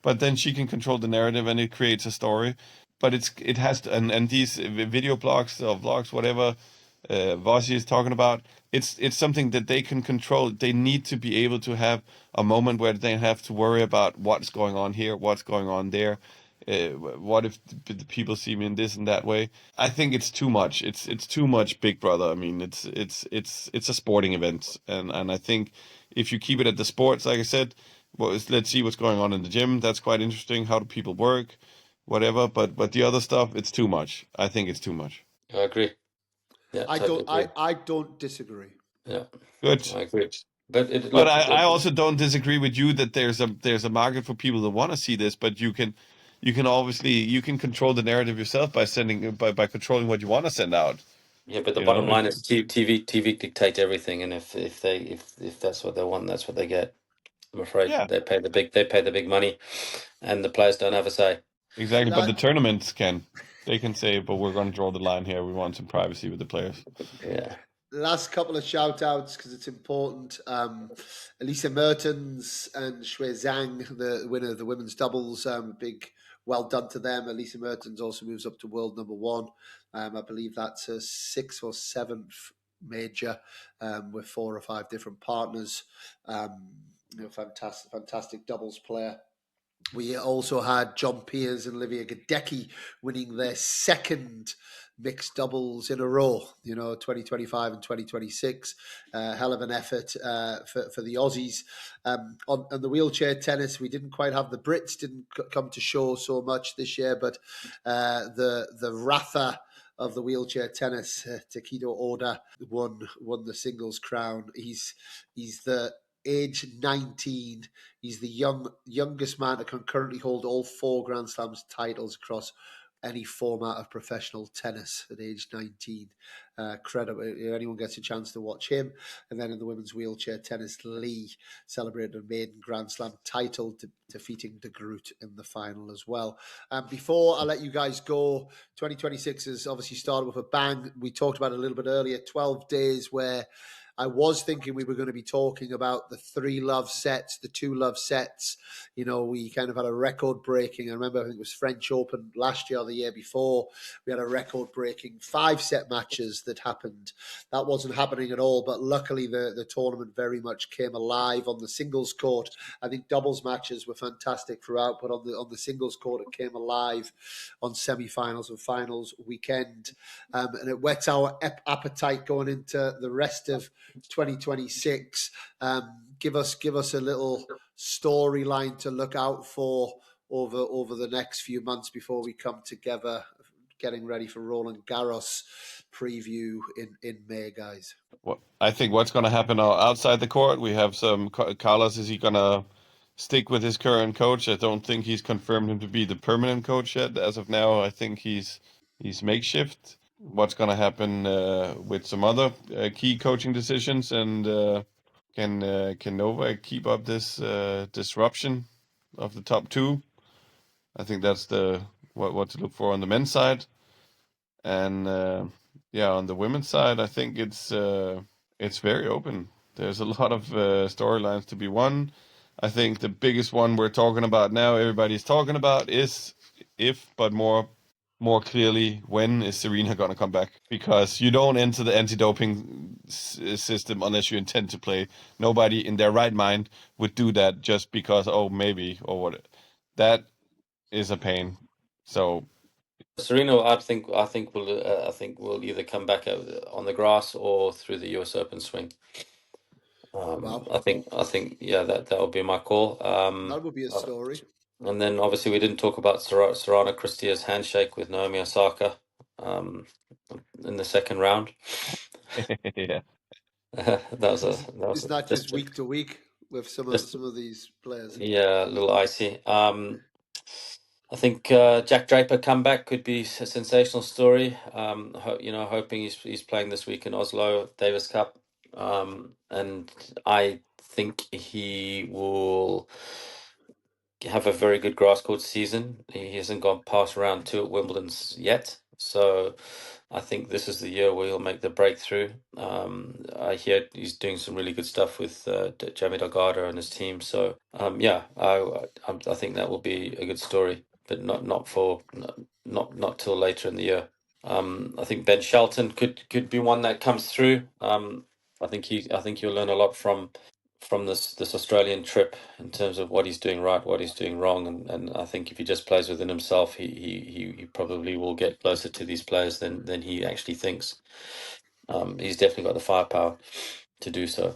but then she can control the narrative and it creates a story. But it has to, and these video blogs or vlogs, whatever Vossi is talking about, it's something that they can control. They need to be able to have a moment where they have to worry about what's going on here, what's going on there. What if the people see me in this and that way? I think it's too much. It's too much Big Brother. I mean, it's a sporting event, and I think if you keep it at the sports, like I said, let's see what's going on in the gym. That's quite interesting. How do people work? Whatever. But the other stuff, it's too much. I think it's too much. I agree. Yeah, I totally don't. agree. I don't disagree. Yeah, Good. I agree. But it But look, I also don't disagree with you that there's a market for people that want to see this, but you can obviously you can control the narrative yourself by sending by controlling what you want to send out. yeah, but the You bottom know, line is TV dictate everything, and if that's what they want, that's what they get. I'm afraid yeah, they pay the big money, and the players don't have a say. exactly. But the La- tournaments they can say, but we're going to draw the line here. We want some privacy with the players. Yeah. Last couple of shout outs because it's important. Elisa Mertens and Shui Zhang, the winner of the women's doubles, big well done to them. Elisa Mertens also moves up to world number one. I believe that's her sixth or seventh major with 4 or 5 different partners. Fantastic doubles player. We also had John Peers and Olivia Gadecki winning their second mixed doubles in a row, 2025 and 2026. Hell of an effort for the Aussies. On the wheelchair tennis, we didn't quite have the Brits, didn't come to show so much this year, but the Ratha of the wheelchair tennis, Takedo Oda, won the singles crown. He's the age 19. He's the youngest man to concurrently hold all 4 Grand Slams titles across any format of professional tennis at age 19. Credible. Anyone gets a chance to watch him. And then in the women's wheelchair tennis, Lee celebrated a maiden Grand Slam title, defeating De Groot in the final as well. Before I let you guys go, 2026 has obviously started with a bang. We talked about it a little bit earlier, 12 days where I was thinking we were going to be talking about the 3 love sets, the 2 love sets. You know, we kind of had a record breaking. I remember, I think it was French Open last year or the year before. We had a record breaking 5-set matches that happened. That wasn't happening at all, but luckily the tournament very much came alive on the singles court. I think doubles matches were fantastic throughout, but on the singles court, it came alive on semi-finals and finals weekend. And it whets our appetite going into the rest of 2026. Give us a little storyline to look out for over the next few months before we come together, getting ready for Roland Garros preview in May, guys. Well, I think what's going to happen outside the court, we have some Carlos. Is he going to stick with his current coach? I don't think he's confirmed him to be the permanent coach yet. As of now, I think he's makeshift. What's going to happen with some other key coaching decisions, and can Novak keep up this disruption of the top 2? I think that's what to look for on the men's side, and on the women's side, I think it's very open. There's a lot of storylines to be won. I think the biggest one we're talking about now, everybody's talking about, is but more clearly, when is Serena going to come back? Because you don't enter the anti-doping system unless you intend to play. Nobody in their right mind would do that just because, maybe, or what. That is a pain. So Serena, I think will either come back on the grass or through the US Open swing. Wow. I think that would be my call. That would be a story. And then obviously we didn't talk about Sorana Cristia's handshake with Naomi Osaka in the second round. Yeah. Isn't that just week to week with some of these players? Yeah, a little icy. I think Jack Draper comeback could be a sensational story. Hoping he's playing this week in Oslo Davis Cup, and I think he will have a very good grass court season. He hasn't gone past round 2 at Wimbledon's yet, so I think this is the year where he'll make the breakthrough. I hear he's doing some really good stuff with Jamie Delgado and his team. So I think that will be a good story, but not till later in the year. I think Ben Shelton could be one that comes through. I think you'll learn a lot from this Australian trip in terms of what he's doing right, what he's doing wrong, and I think if he just plays within himself, he probably will get closer to these players than he actually thinks. He's definitely got the firepower to do so.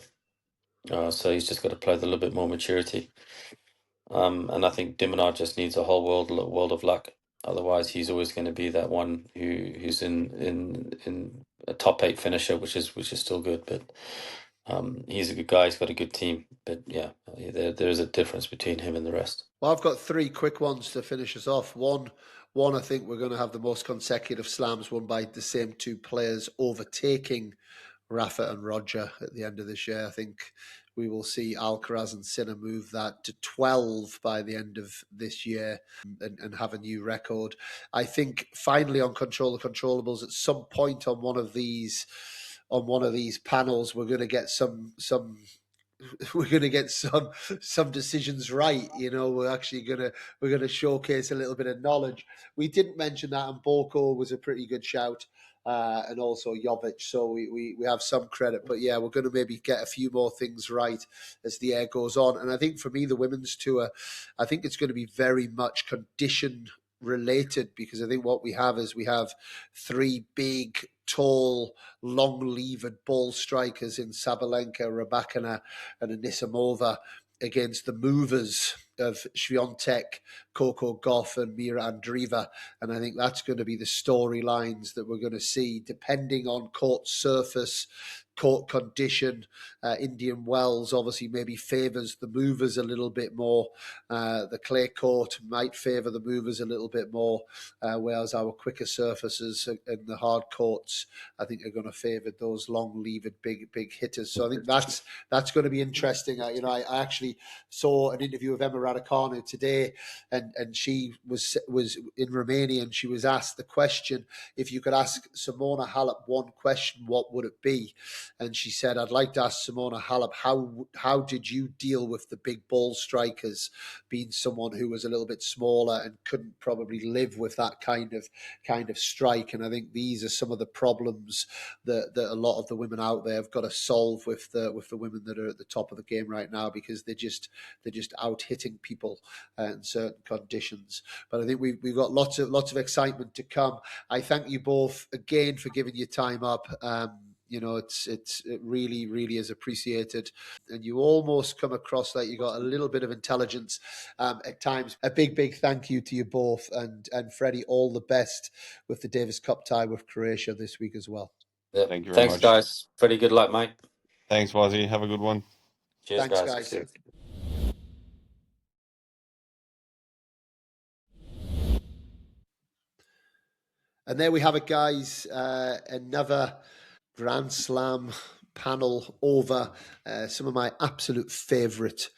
So he's just got to play with a little bit more maturity. And I think De Minaur just needs a whole world of luck. Otherwise, he's always going to be that one who's in a top 8 finisher, which is still good, but. He's a good guy. He's got a good team, but there is a difference between him and the rest. Well, I've got 3 quick ones to finish us off. One, I think we're going to have the most consecutive slams won by the same 2 players, overtaking Rafa and Roger at the end of this year. I think we will see Alcaraz and Sinner move that to 12 by the end of this year and have a new record. I think finally on Control the Controllables, at some point on one of these panels, we're going to get some decisions right. You know, we're going to showcase a little bit of knowledge. We didn't mention that, and Boko was a pretty good shout, and also Jovic. So we have some credit, but yeah, we're going to maybe get a few more things right as the year goes on. And I think for me, the women's tour, I think it's going to be very much condition related, because I think what we have 3 big, tall, long-levered ball strikers in Sabalenka, Rybakina, and Anisimova against the movers of Swiatek, Coco Gauff, and Mira Andreeva. And I think that's going to be the storylines that we're going to see, depending on court surface, court condition. Indian Wells obviously maybe favours the movers a little bit more. The clay court might favour the movers a little bit more, whereas our quicker surfaces and the hard courts, I think, are going to favour those long-levered big hitters. So I think that's going to be interesting. I actually saw an interview of Emma Raducanu today, and she was in Romania, and she was asked the question, if you could ask Simona Halep one question, what would it be? And she said, I'd like to ask Simona Halep, how did you deal with the big ball strikers, being someone who was a little bit smaller and couldn't probably live with that kind of strike? And I think these are some of the problems that a lot of the women out there have got to solve with the women that are at the top of the game right now, because they're just out hitting people in certain conditions. But I think we've got lots of excitement to come. I thank you both again for giving your time up. It really is appreciated, and you almost come across like you got a little bit of intelligence at times. A big thank you to you both, and Freddie, all the best with the Davis Cup tie with Croatia this week as well. Yeah. Thank you very Thanks, much. guys. Pretty good luck, mate. Thanks, Wazzy. Have a good one. Cheers, Thanks, guys. guys. And there we have it, guys. Another Grand Slam panel over. Some of my absolute favourite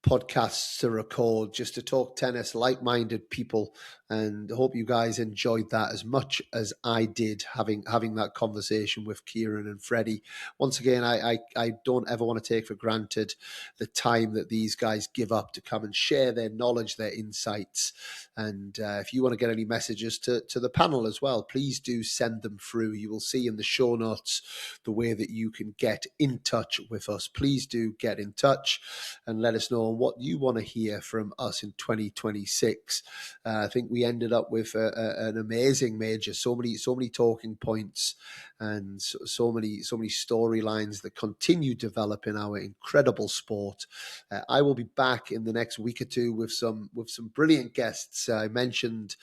podcasts to record, just to talk tennis, like-minded people, and I hope you guys enjoyed that as much as I did, having that conversation with Kieron and Freddie. Once again, I don't ever want to take for granted the time that these guys give up to come and share their knowledge, their insights. And if you want to get any messages to the panel as well, please do send them through. You will see in the show notes the way that you can get in touch with us. Please do get in touch and let us know what you want to hear from us in 2026. I think we ended up with an amazing major, so many talking points, and so many storylines that continue developing our incredible sport. I will be back in the next week or two with some brilliant guests. I mentioned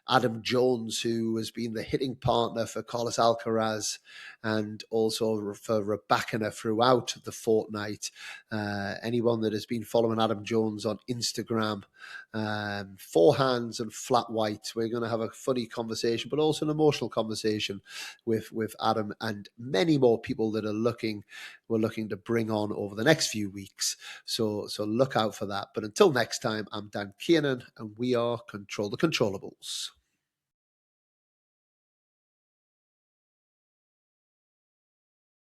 Adam Jones, who has been the hitting partner for Carlos Alcaraz and also for Rybakina throughout the fortnight. Anyone that has been following Adam Jones on Instagram, forehands and flat white, we're going to have a funny conversation, but also an emotional conversation with Adam and many more people that we're looking to bring on over the next few weeks. So look out for that. But until next time, I'm Dan Kiernan, and we are Control the Controllables.